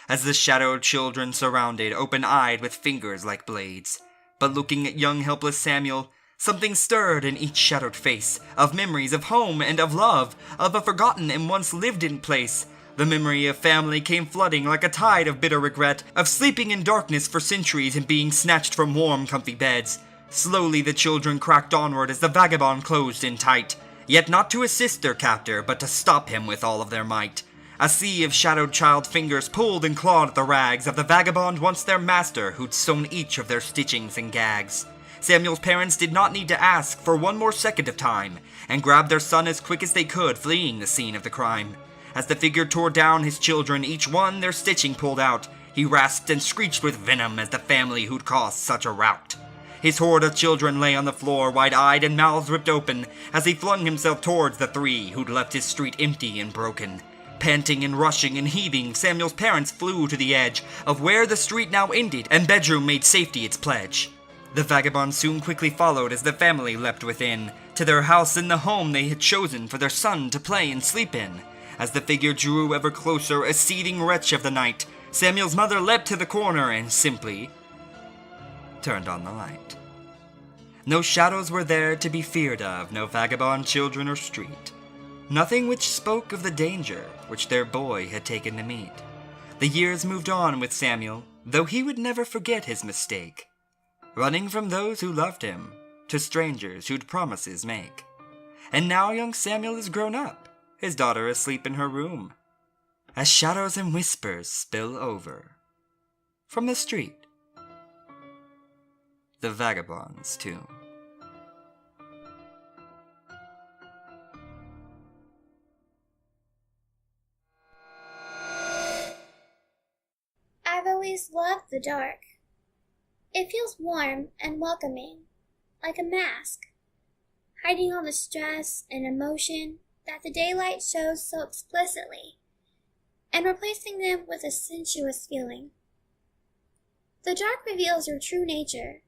as the shadowed children surrounded, open-eyed with fingers like blades. But looking at young helpless Samuel, something stirred in each shadowed face, of memories of home and of love, of a forgotten and once lived-in place. The memory of family came flooding like a tide of bitter regret, of sleeping in darkness for centuries and being snatched from warm, comfy beds. Slowly the children cracked onward as the vagabond closed in tight, yet not to assist their captor, but to stop him with all of their might. A sea of shadowed child fingers pulled and clawed at the rags of the vagabond once their master, who'd sewn each of their stitchings and gags. Samuel's parents did not need to ask for one more second of time, and grabbed their son as quick as they could, fleeing the scene of the crime. As the figure tore down his children, each one their stitching pulled out, he rasped and screeched with venom as the family who'd caused such a rout. His horde of children lay on the floor, wide-eyed and mouths ripped open, as he flung himself towards the three who'd left his street empty and broken. Panting and rushing and heaving, Samuel's parents flew to the edge of where the street now ended, and bedroom made safety its pledge. The vagabond soon quickly followed as the family leapt within, to their house and the home they had chosen for their son to play and sleep in. As the figure drew ever closer, a seething wretch of the night, Samuel's mother leapt to the corner and simply turned on the light. No shadows were there to be feared of, no vagabond children or street. Nothing which spoke of the danger which their boy had taken to meet. The years moved on with Samuel, though he would never forget his mistake, running from those who loved him to strangers who'd promises make. And now young Samuel is grown up, his daughter asleep in her room, as shadows and whispers spill over from the street, the vagabond's tomb. I've always loved the dark. It feels warm and welcoming, like a mask, hiding all the stress and emotion that the daylight shows so explicitly, and replacing them with a sensuous feeling. The dark reveals your true nature,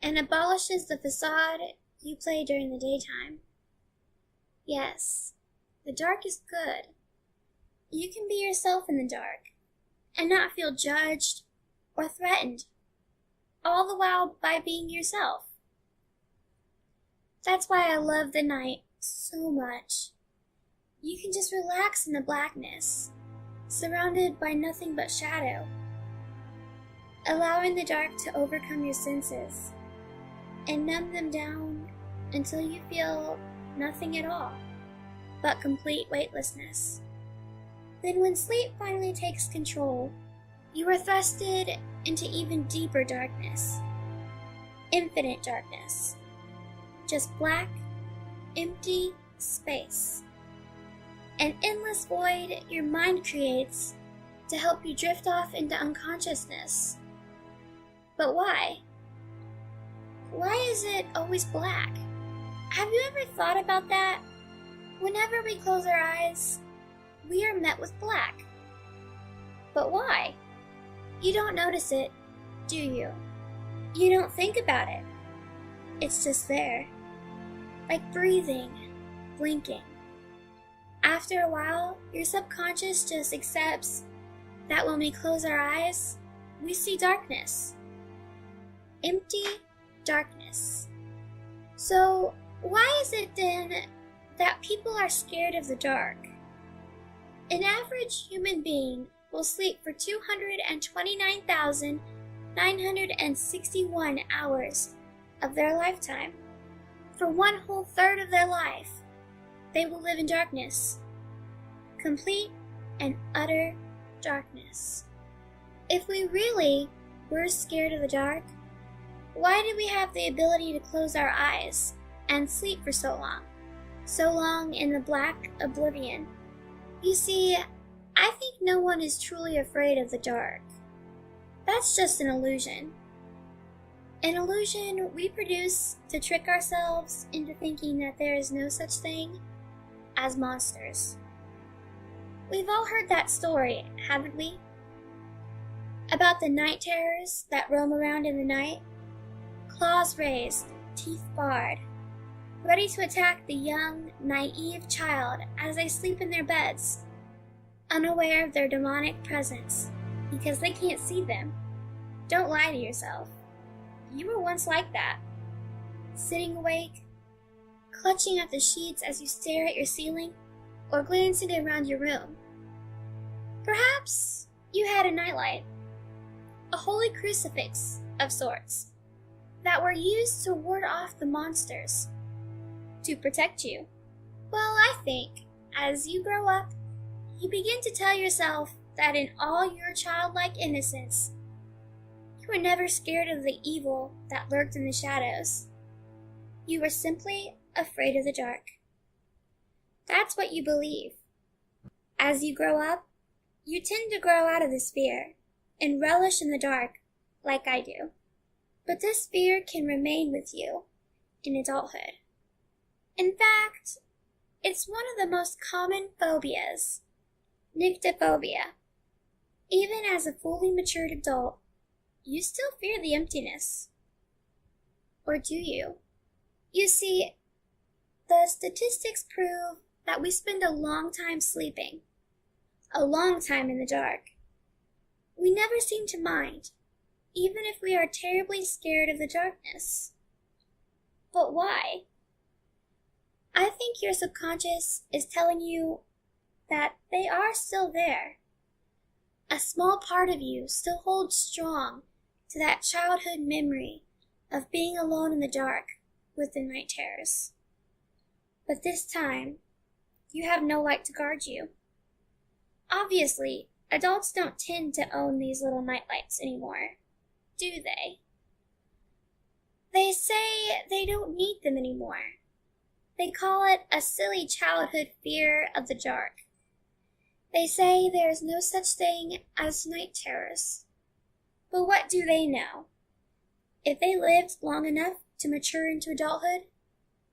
and abolishes the facade you play during the daytime. Yes, the dark is good. You can be yourself in the dark, and not feel judged or threatened, all the while by being yourself. That's why I love the night so much. You can just relax in the blackness, surrounded by nothing but shadow, allowing the dark to overcome your senses and numb them down until you feel nothing at all but complete weightlessness. Then when sleep finally takes control, you are thrusted into even deeper darkness. Infinite darkness. Just black, empty space. An endless void your mind creates to help you drift off into unconsciousness. But why? Why is it always black? Have you ever thought about that? Whenever we close our eyes, we are met with black. But why? You don't notice it, do you? You don't think about it. It's just there. Like breathing, blinking. After a while, your subconscious just accepts that when we close our eyes, we see darkness. Empty darkness. So, why is it then that people are scared of the dark? An average human being will sleep for 229,961 hours of their lifetime. For 1/3 of their life, they will live in darkness. Complete and utter darkness. If we really were scared of the dark, why did we have the ability to close our eyes and sleep for so long? So long in the black oblivion. You see, I think no one is truly afraid of the dark. That's just an illusion. An illusion we produce to trick ourselves into thinking that there is no such thing as monsters. We've all heard that story, haven't we? About the night terrors that roam around in the night, claws raised, teeth barred, ready to attack the young, naive child as they sleep in their beds, unaware of their demonic presence because they can't see them. Don't lie to yourself. You were once like that, sitting awake, clutching at the sheets as you stare at your ceiling or glancing around your room. Perhaps you had a nightlight, a holy crucifix of sorts, that were used to ward off the monsters, to protect you. Well, I think, as you grow up, you begin to tell yourself that in all your childlike innocence, You were never scared of the evil that lurked in the shadows. You were simply afraid of the dark. That's what you believe. As you grow up, you tend to grow out of this fear and relish in the dark, like I do. But this fear can remain with you in adulthood. In fact, it's one of the most common phobias, nyctophobia. Even as a fully matured adult, you still fear the emptiness. Or do you? You see, the statistics prove that we spend a long time sleeping, a long time in the dark. We never seem to mind, even if we are terribly scared of the darkness. But why? I think your subconscious is telling you that they are still there. A small part of you still holds strong to that childhood memory of being alone in the dark with the night terrors. But this time, you have no light to guard you. Obviously, adults don't tend to own these little nightlights anymore, do they? They say they don't need them anymore. They call it a silly childhood fear of the dark. They say there is no such thing as night terrors. But what do they know? If they lived long enough to mature into adulthood,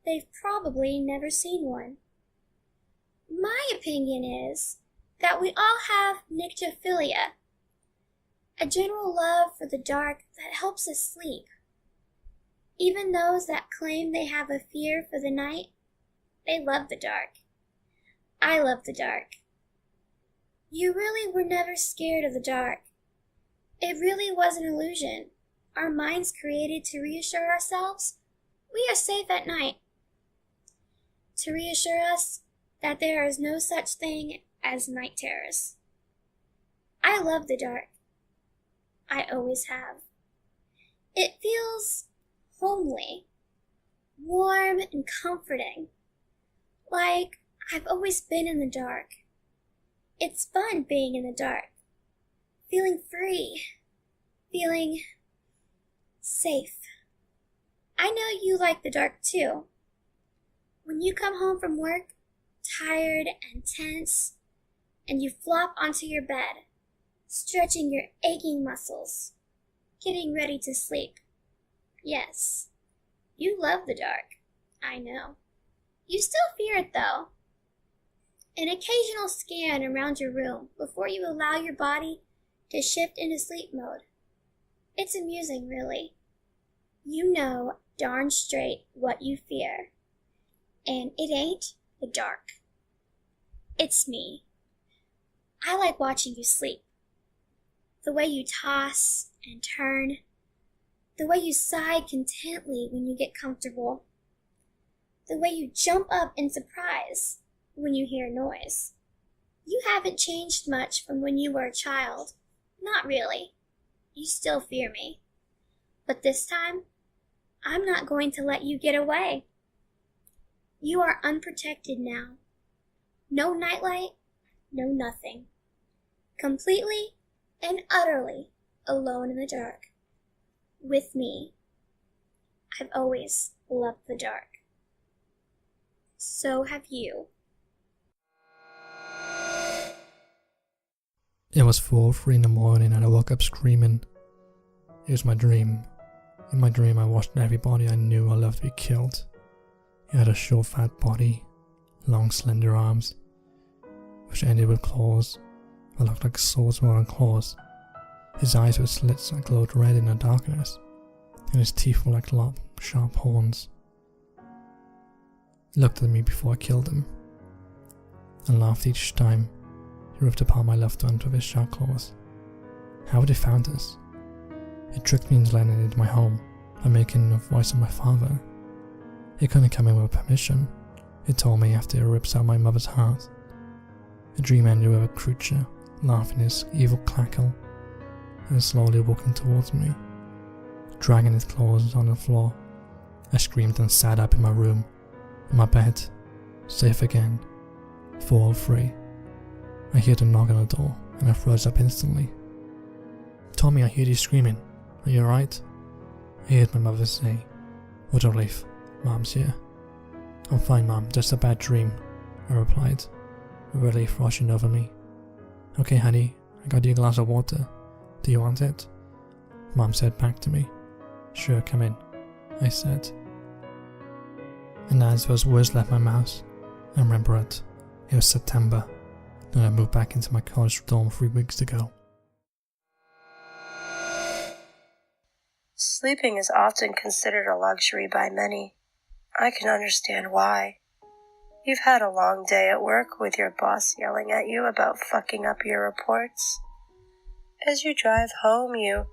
they've probably never seen one. My opinion is that we all have nyctophilia, a general love for the dark that helps us sleep. Even those that claim they have a fear for the night, they love the dark. I love the dark. You really were never scared of the dark. It really was an illusion our minds created to reassure ourselves we are safe at night. To reassure us that there is no such thing as night terrors. I love the dark. I always have. It feels homely, warm and comforting, like I've always been in the dark. It's fun being in the dark, feeling free, feeling safe. I know you like the dark too. When you come home from work, tired and tense, and you flop onto your bed, stretching your aching muscles, getting ready to sleep. Yes, you love the dark, I know. You still fear it though. An occasional scan around your room before you allow your body to shift into sleep mode. It's amusing, really. You know darn straight what you fear. And it ain't the dark. It's me. I like watching you sleep. The way you toss and turn. The way you sigh contently when you get comfortable. The way you jump up in surprise when you hear noise. You haven't changed much from when you were a child. Not really. You still fear me. But this time, I'm not going to let you get away. You are unprotected now. No nightlight, no nothing. Completely and utterly alone in the dark. With me. I've always loved the dark. So have you. It was 4:03 in the morning and I woke up screaming. It was my dream. In my dream I watched everybody I knew I loved to be killed. He had a short fat body, long slender arms, which ended with claws that looked like swords more than claws. His eyes were slits that glowed red in the darkness, and his teeth were like sharp horns. He looked at me before I killed him, and laughed each time he ripped apart my loved ones with his sharp claws. How had he found us? It tricked me into letting it into my home by making the voice of my father. It couldn't come in with permission. It told me after it rips out my mother's heart. The dream ended with a creature laughing his evil cackle and slowly walking towards me, dragging his claws on the floor. I screamed and sat up in my room, in my bed, safe again. 4:03. I heard a knock on the door and I froze up instantly. "Tommy, I heard you screaming. Are you alright? I heard my mother say. What a relief. Mom's here. I'm fine, Mom. Just a bad dream, I replied, with relief rushing over me. Okay, honey, I got you a glass of water. Do you want it? Mom said back to me. Sure, come in, I said. And as those words left my mouth, I remember it. It was September. Then I moved back into my college dorm 3 weeks ago. Sleeping is often considered a luxury by many. I can understand why. You've had a long day at work with your boss yelling at you about fucking up your reports. As you drive home, you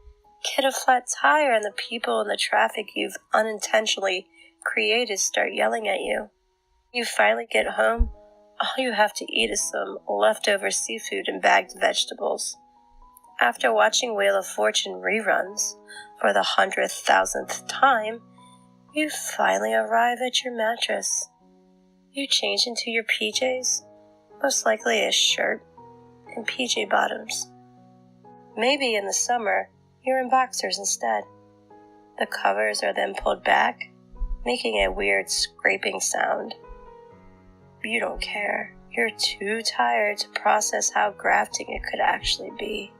get a flat tire and the people in the traffic you've unintentionally created start yelling at you. You finally get home, all you have to eat is some leftover seafood and bagged vegetables. After watching Wheel of Fortune reruns for the 100,000th time, you finally arrive at your mattress. You change into your PJs, most likely a shirt and PJ bottoms. Maybe in the summer, you're in boxers instead. The covers are then pulled back, making a weird scraping sound. You don't care. You're too tired to process how grafting it could actually be.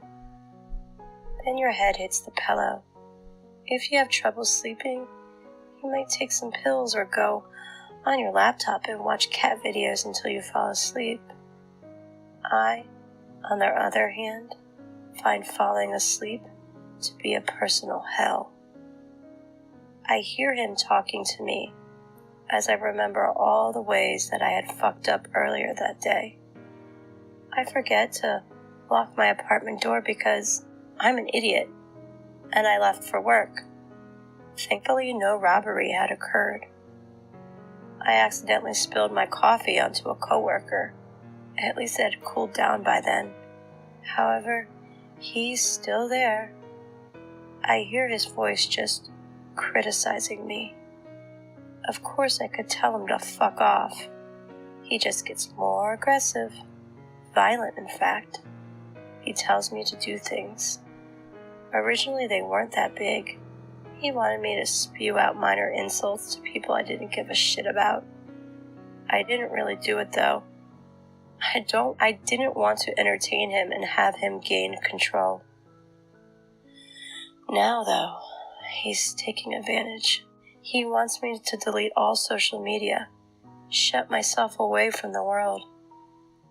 Then your head hits the pillow. If you have trouble sleeping, you might take some pills or go on your laptop and watch cat videos until you fall asleep. I, on the other hand, find falling asleep to be a personal hell. I hear him talking to me as I remember all the ways that I had fucked up earlier that day. I forget to lock my apartment door because I'm an idiot, and I left for work. Thankfully, no robbery had occurred. I accidentally spilled my coffee onto a coworker. At least it had cooled down by then. However, he's still there. I hear his voice just criticizing me. Of course I could tell him to fuck off. He just gets more aggressive. Violent, in fact. He tells me to do things. Originally they weren't that big. He wanted me to spew out minor insults to people I didn't give a shit about. I didn't really do it though. I didn't want to entertain him and have him gain control. Now though, he's taking advantage. He wants me to delete all social media, shut myself away from the world.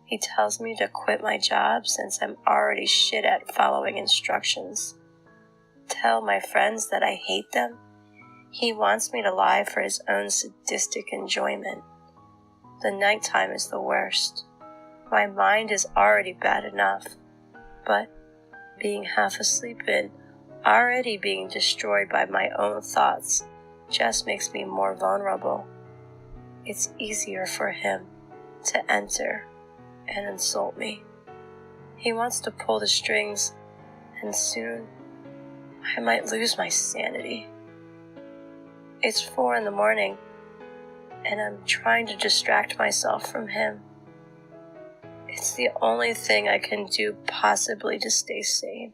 He tells me to quit my job since I'm already shit at following instructions. Tell my friends that I hate them. He wants me to lie for his own sadistic enjoyment. The nighttime is the worst. My mind is already bad enough, but being half asleep and already being destroyed by my own thoughts just makes me more vulnerable. It's easier for him to enter and insult me. He wants to pull the strings, and soon I might lose my sanity. It's 4 a.m, and I'm trying to distract myself from him. It's the only thing I can do possibly to stay sane.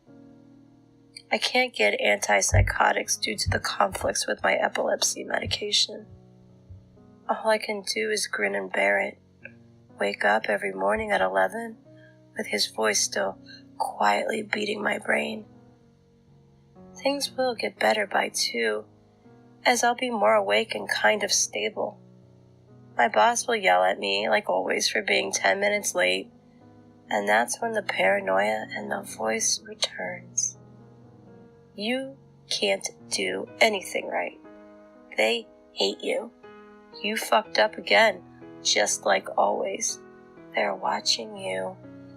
I can't get antipsychotics due to the conflicts with my epilepsy medication. All I can do is grin and bear it. Wake up every morning at 11 with his voice still quietly beating my brain. Things will get better by 2, as I'll be more awake and kind of stable. My boss will yell at me, like always, for being 10 minutes late, and that's when the paranoia and the voice returns. You can't do anything right. They hate you. You fucked up again, just like always. They're watching you.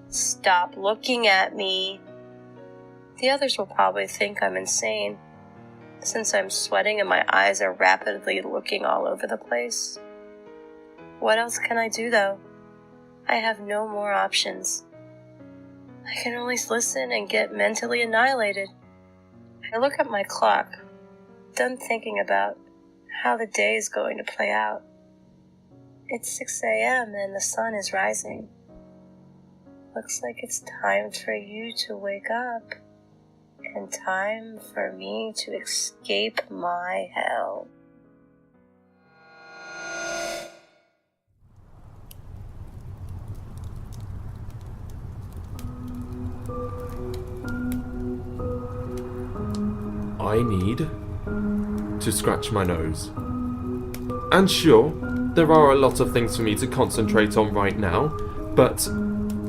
Stop looking at me. The others will probably think I'm insane, since I'm sweating and my eyes are rapidly looking all over the place. What else can I do, though? I have no more options. I can only listen and get mentally annihilated. I look at my clock, done thinking about how the day is going to play out. It's 6 a.m. and the sun is rising. Looks like it's time for you to wake up and time for me to escape my hell. I need to scratch my nose. And sure, there are a lot of things for me to concentrate on right now, but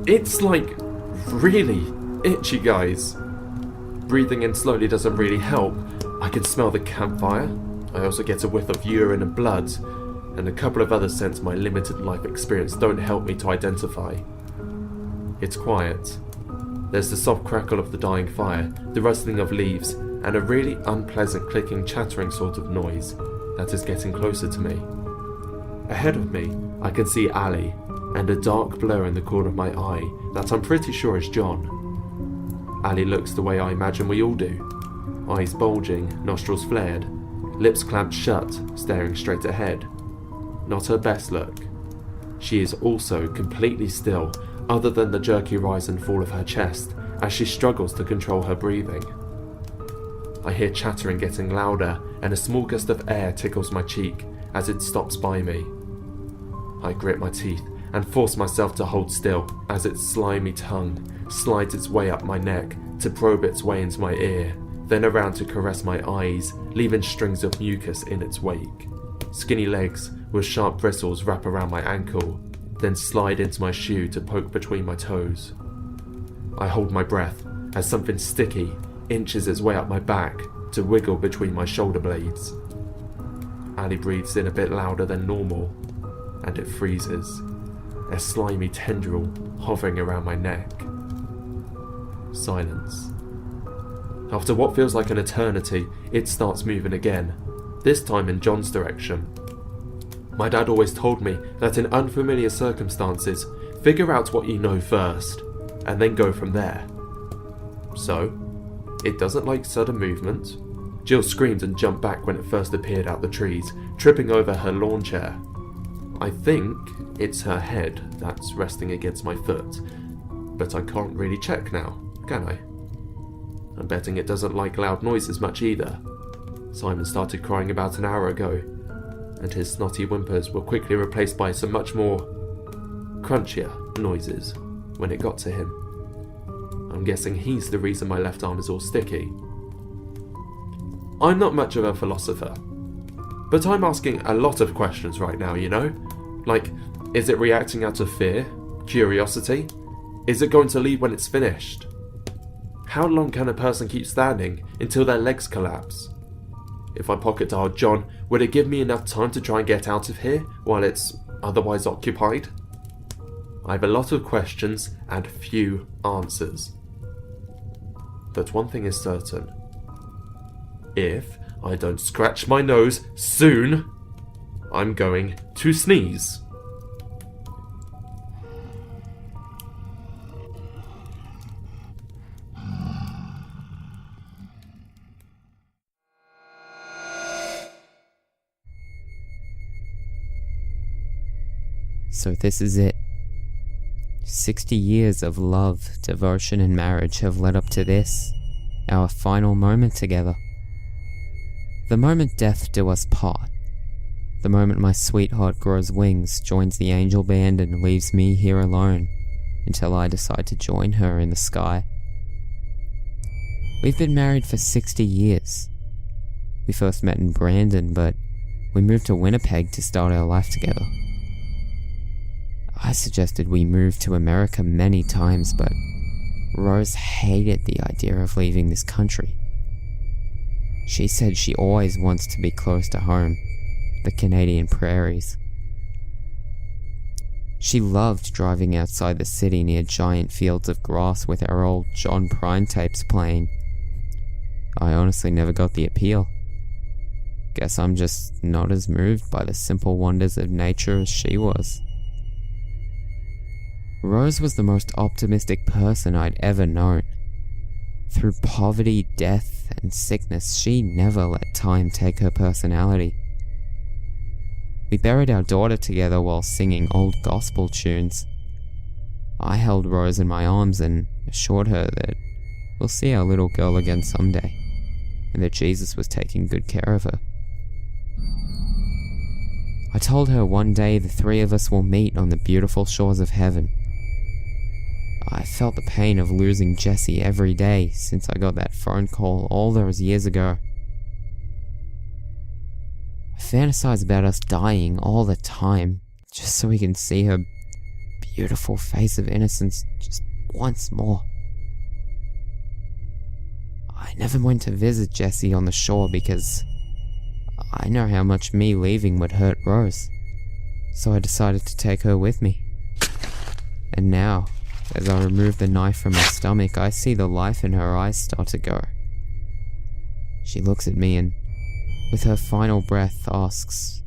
it's like really itchy, guys. Breathing in slowly doesn't really help. I can smell the campfire. I also get a whiff of urine and blood, and a couple of other scents my limited life experience don't help me to identify. It's quiet. There's the soft crackle of the dying fire, the rustling of leaves, and a really unpleasant clicking, chattering sort of noise that is getting closer to me. Ahead of me, I can see Ali, and a dark blur in the corner of my eye that I'm pretty sure is John. Ali looks the way I imagine we all do. Eyes bulging, nostrils flared, lips clamped shut, staring straight ahead. Not her best look. She is also completely still, other than the jerky rise and fall of her chest, as she struggles to control her breathing. I hear chattering getting louder, and a small gust of air tickles my cheek as it stops by me. I grit my teeth and force myself to hold still as its slimy tongue slides its way up my neck to probe its way into my ear, then around to caress my eyes, leaving strings of mucus in its wake. Skinny legs with sharp bristles wrap around my ankle, then slide into my shoe to poke between my toes. I hold my breath as something sticky inches its way up my back to wiggle between my shoulder blades. Ali breathes in a bit louder than normal, and it freezes, a slimy tendril hovering around my neck. Silence. After what feels like an eternity, it starts moving again, this time in John's direction. My dad always told me that in unfamiliar circumstances, figure out what you know first, and then go from there. So, it doesn't like sudden movement. Jill screamed and jumped back when it first appeared out the trees, tripping over her lawn chair. I think it's her head that's resting against my foot, but I can't really check now, can I? I'm betting it doesn't like loud noises much either. Simon started crying about an hour ago, and his snotty whimpers were quickly replaced by some much more crunchier noises when it got to him. I'm guessing he's the reason my left arm is all sticky. I'm not much of a philosopher, but I'm asking a lot of questions right now, you know? Like, is it reacting out of fear? Curiosity? Is it going to leave when it's finished? How long can a person keep standing until their legs collapse? If I pocket dialed John, would it give me enough time to try and get out of here while it's otherwise occupied? I have a lot of questions and few answers. But one thing is certain. If I don't scratch my nose soon, I'm going to sneeze. So this is it. 60 years of love, devotion, and marriage have led up to this, our final moment together. The moment death do us part. The moment my sweetheart grows wings, joins the angel band, and leaves me here alone, until I decide to join her in the sky. We've been married for 60 years. We first met in Brandon, but we moved to Winnipeg to start our life together. I suggested we move to America many times, but Rose hated the idea of leaving this country. She said she always wants to be close to home, the Canadian prairies. She loved driving outside the city near giant fields of grass with our old John Prine tapes playing. I honestly never got the appeal. Guess I'm just not as moved by the simple wonders of nature as she was. Rose was the most optimistic person I'd ever known. Through poverty, death, and sickness, she never let time take her personality. We buried our daughter together while singing old gospel tunes. I held Rose in my arms and assured her that we'll see our little girl again someday, and that Jesus was taking good care of her. I told her one day the three of us will meet on the beautiful shores of heaven. I felt the pain of losing Jessie every day since I got that phone call all those years ago. I fantasize about us dying all the time, just so we can see her beautiful face of innocence just once more. I never went to visit Jessie on the shore because I know how much me leaving would hurt Rose, so I decided to take her with me. And now, as I remove the knife from her stomach, I see the life in her eyes start to go. She looks at me and, with her final breath, asks,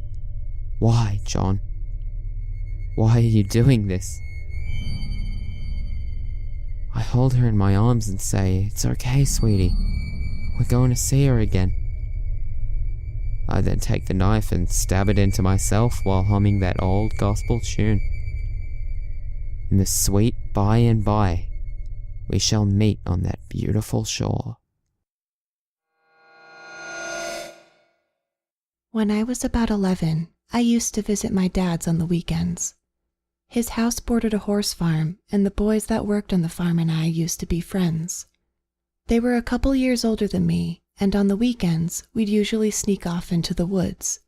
"Why, John? Why are you doing this?" I hold her in my arms and say, "It's okay, sweetie. We're going to see her again." I then take the knife and stab it into myself while humming that old gospel tune. In the sweet by and by, we shall meet on that beautiful shore. When I was about 11, I used to visit my dad's on the weekends. His house bordered a horse farm, and the boys that worked on the farm and I used to be friends. They were a couple years older than me, and on the weekends, we'd usually sneak off into the woods.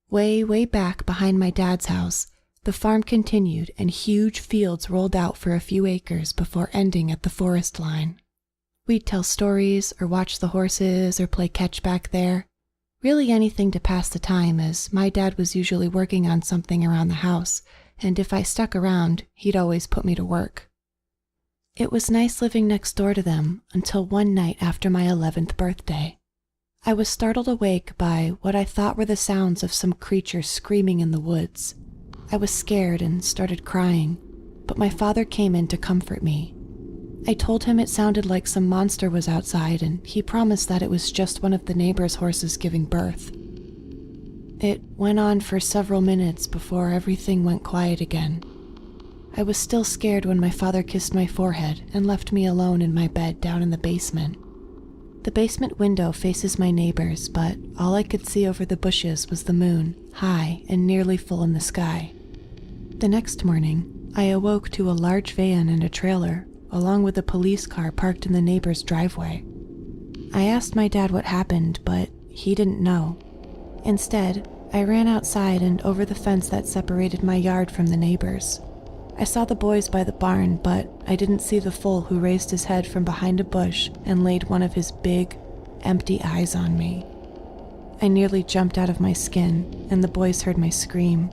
Way back behind my dad's house, the farm continued and huge fields rolled out for a few acres before ending at the forest line. We'd tell stories or watch the horses or play catch back there. Really anything to pass the time, as my dad was usually working on something around the house, and if I stuck around, he'd always put me to work. It was nice living next door to them until one night after my 11th birthday. I was startled awake by what I thought were the sounds of some creature screaming in the woods. I was scared and started crying, but my father came in to comfort me. I told him it sounded like some monster was outside, and he promised that it was just one of the neighbors' horses giving birth. It went on for several minutes before everything went quiet again. I was still scared when my father kissed my forehead and left me alone in my bed down in the basement. The basement window faces my neighbors, but all I could see over the bushes was the moon, high and nearly full in the sky. The next morning, I awoke to a large van and a trailer, along with a police car parked in the neighbor's driveway. I asked my dad what happened, but he didn't know. Instead, I ran outside and over the fence that separated my yard from the neighbors. I saw the boys by the barn, but I didn't see the fool who raised his head from behind a bush and laid one of his big, empty eyes on me. I nearly jumped out of my skin, and the boys heard my scream.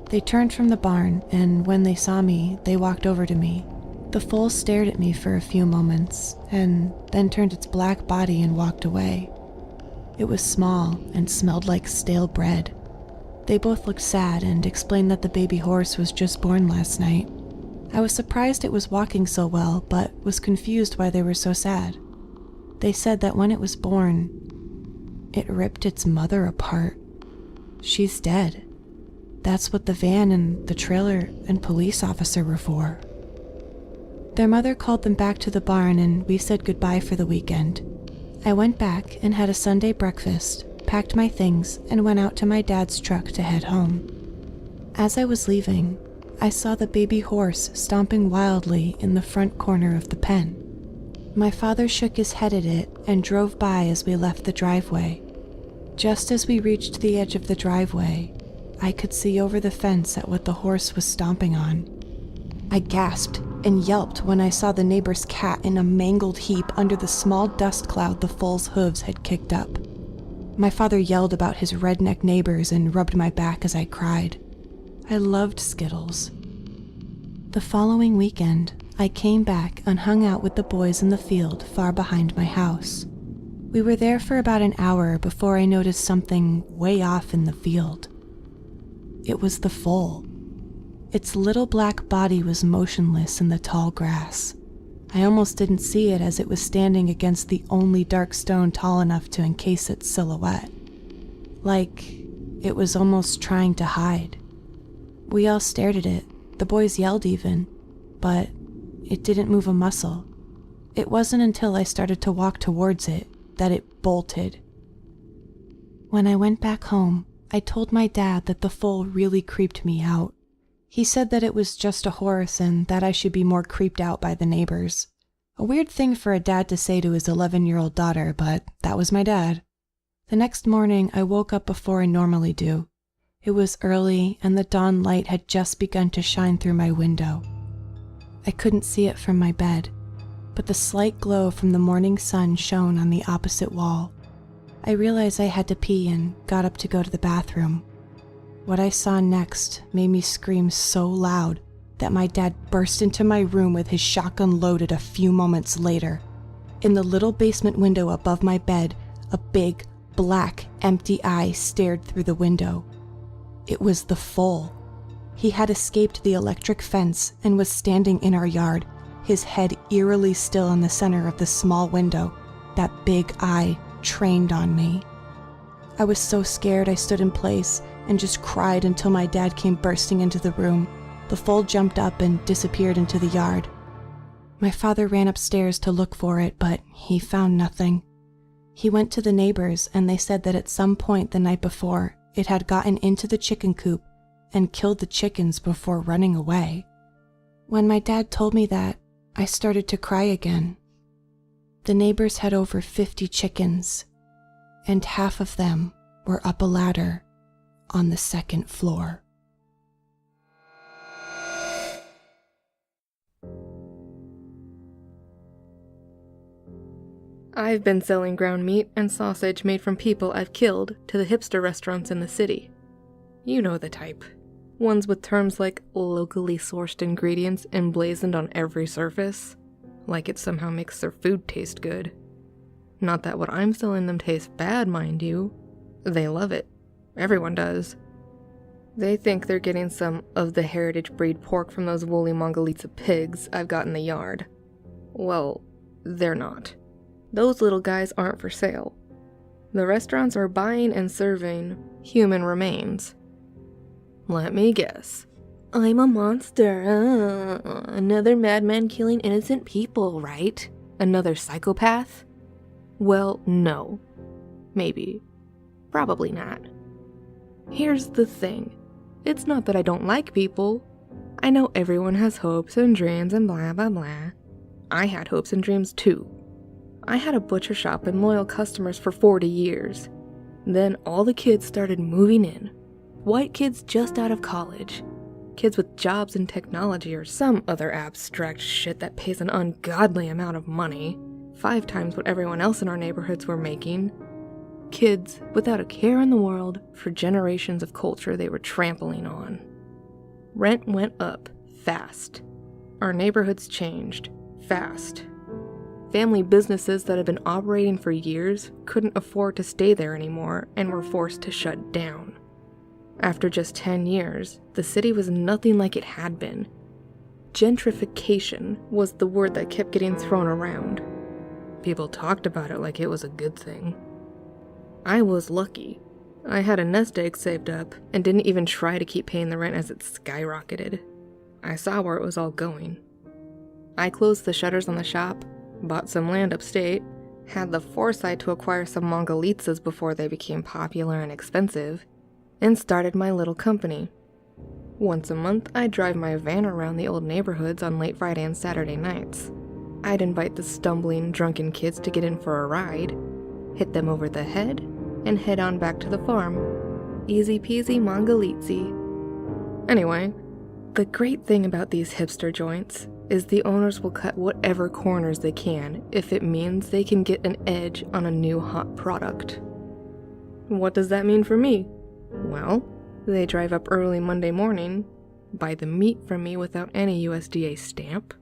They turned from the barn, and when they saw me, they walked over to me. The foal stared at me for a few moments, and then turned its black body and walked away. It was small and smelled like stale bread. They both looked sad and explained that the baby horse was just born last night. I was surprised it was walking so well, but was confused why they were so sad. They said that when it was born, it ripped its mother apart. She's dead. That's what the van and the trailer and police officer were for. Their mother called them back to the barn, and we said goodbye for the weekend. I went back and had a Sunday breakfast, packed my things, and went out to my dad's truck to head home. As I was leaving, I saw the baby horse stomping wildly in the front corner of the pen. My father shook his head at it and drove by as we left the driveway. Just as we reached the edge of the driveway, I could see over the fence at what the horse was stomping on. I gasped and yelped when I saw the neighbor's cat in a mangled heap under the small dust cloud the foal's hooves had kicked up. My father yelled about his redneck neighbors and rubbed my back as I cried. I loved Skittles. The following weekend, I came back and hung out with the boys in the field far behind my house. We were there for about an hour before I noticed something way off in the field. It was the foal. Its little black body was motionless in the tall grass. I almost didn't see it as it was standing against the only dark stone tall enough to encase its silhouette. Like it was almost trying to hide. We all stared at it, the boys yelled even, but it didn't move a muscle. It wasn't until I started to walk towards it that it bolted. When I went back home, I told my dad that the foal really creeped me out. He said that it was just a horse and that I should be more creeped out by the neighbors. A weird thing for a dad to say to his 11-year-old daughter, but that was my dad. The next morning, I woke up before I normally do. It was early, and the dawn light had just begun to shine through my window. I couldn't see it from my bed, but the slight glow from the morning sun shone on the opposite wall. I realized I had to pee and got up to go to the bathroom. What I saw next made me scream so loud that my dad burst into my room with his shotgun loaded a few moments later. In the little basement window above my bed, a big, black, empty eye stared through the window. It was the foal. He had escaped the electric fence and was standing in our yard, his head eerily still in the center of the small window, that big eye trained on me. I was so scared I stood in place and just cried until my dad came bursting into the room. The foal jumped up and disappeared into the yard. My father ran upstairs to look for it, but he found nothing. He went to the neighbors and they said that at some point the night before, it had gotten into the chicken coop and killed the chickens before running away. When my dad told me that, I started to cry again. The neighbors had over 50 chickens, and half of them were up a ladder on the second floor. I've been selling ground meat and sausage made from people I've killed to the hipster restaurants in the city. You know the type. Ones with terms like locally sourced ingredients emblazoned on every surface, like it somehow makes their food taste good. Not that what I'm selling them tastes bad, mind you. They love it. Everyone does. They think they're getting some of the heritage breed pork from those woolly Mongolica pigs I've got in the yard. Well, they're not. Those little guys aren't for sale. The restaurants are buying and serving human remains. Let me guess. I'm a monster. Another madman killing innocent people, right? Another psychopath? Well, no. Maybe. Probably not. Here's the thing. It's not that I don't like people. I know everyone has hopes and dreams and blah blah blah. I had hopes and dreams too. I had a butcher shop and loyal customers for 40 years. Then all the kids started moving in. White kids just out of college. Kids with jobs in technology or some other abstract shit that pays an ungodly amount of money. 5 times what everyone else in our neighborhoods were making. Kids without a care in the world for generations of culture they were trampling on. Rent went up fast. Our neighborhoods changed fast. Family businesses that had been operating for years couldn't afford to stay there anymore and were forced to shut down. After just 10 years, the city was nothing like it had been. Gentrification was the word that kept getting thrown around. People talked about it like it was a good thing. I was lucky. I had a nest egg saved up and didn't even try to keep paying the rent as it skyrocketed. I saw where it was all going. I closed the shutters on the shop, bought some land upstate, had the foresight to acquire some Mongolitsas before they became popular and expensive, and started my little company. Once a month, I'd drive my van around the old neighborhoods on late Friday and Saturday nights. I'd invite the stumbling, drunken kids to get in for a ride, hit them over the head, and head on back to the farm. Easy peasy Mongolitsi. Anyway, the great thing about these hipster joints is the owners will cut whatever corners they can if it means they can get an edge on a new hot product. What does that mean for me? Well, they drive up early Monday morning, buy the meat from me without any USDA stamp,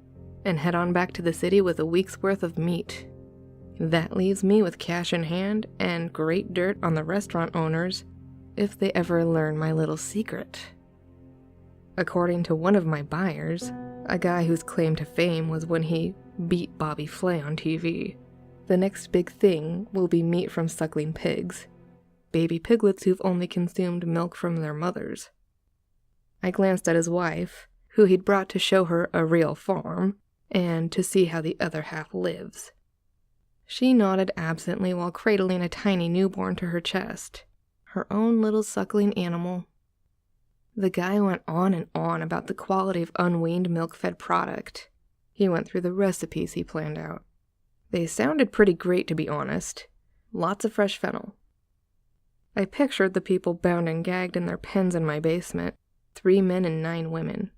and head on back to the city with a week's worth of meat. That leaves me with cash in hand and great dirt on the restaurant owners if they ever learn my little secret. According to one of my buyers, a guy whose claim to fame was when he beat Bobby Flay on TV, the next big thing will be meat from suckling pigs. Baby piglets who've only consumed milk from their mothers. I glanced at his wife, who he'd brought to show her a real farm, and to see how the other half lives. She nodded absently while cradling a tiny newborn to her chest, her own little suckling animal. The guy went on and on about the quality of unweaned milk-fed product. He went through the recipes he planned out. They sounded pretty great, to be honest. Lots of fresh fennel. I pictured the people bound and gagged in their pens in my basement, 3 men and 9 women.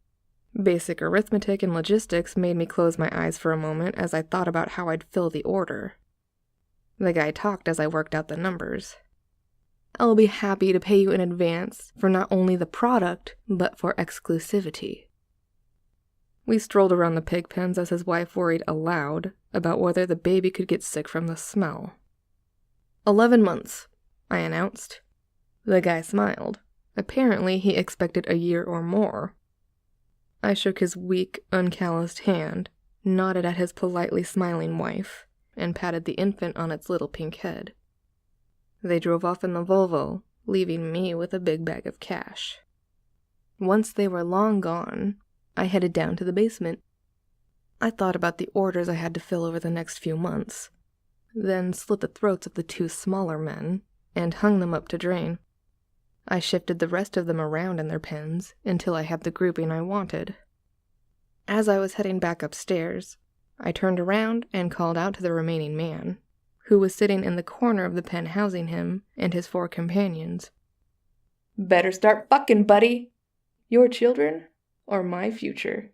Basic arithmetic and logistics made me close my eyes for a moment as I thought about how I'd fill the order. The guy talked as I worked out the numbers. I'll be happy to pay you in advance for not only the product, but for exclusivity. We strolled around the pig pens as his wife worried aloud about whether the baby could get sick from the smell. 11 months, I announced. The guy smiled. Apparently he expected a year or more. I shook his weak, uncalloused hand, nodded at his politely smiling wife, and patted the infant on its little pink head. They drove off in the Volvo, leaving me with a big bag of cash. Once they were long gone, I headed down to the basement. I thought about the orders I had to fill over the next few months, then slit the throats of the 2 smaller men and hung them up to drain. I shifted the rest of them around in their pens until I had the grouping I wanted. As I was heading back upstairs, I turned around and called out to the remaining man, who was sitting in the corner of the pen housing him and his 4 companions. "Better start fucking, buddy! Your children or my future?"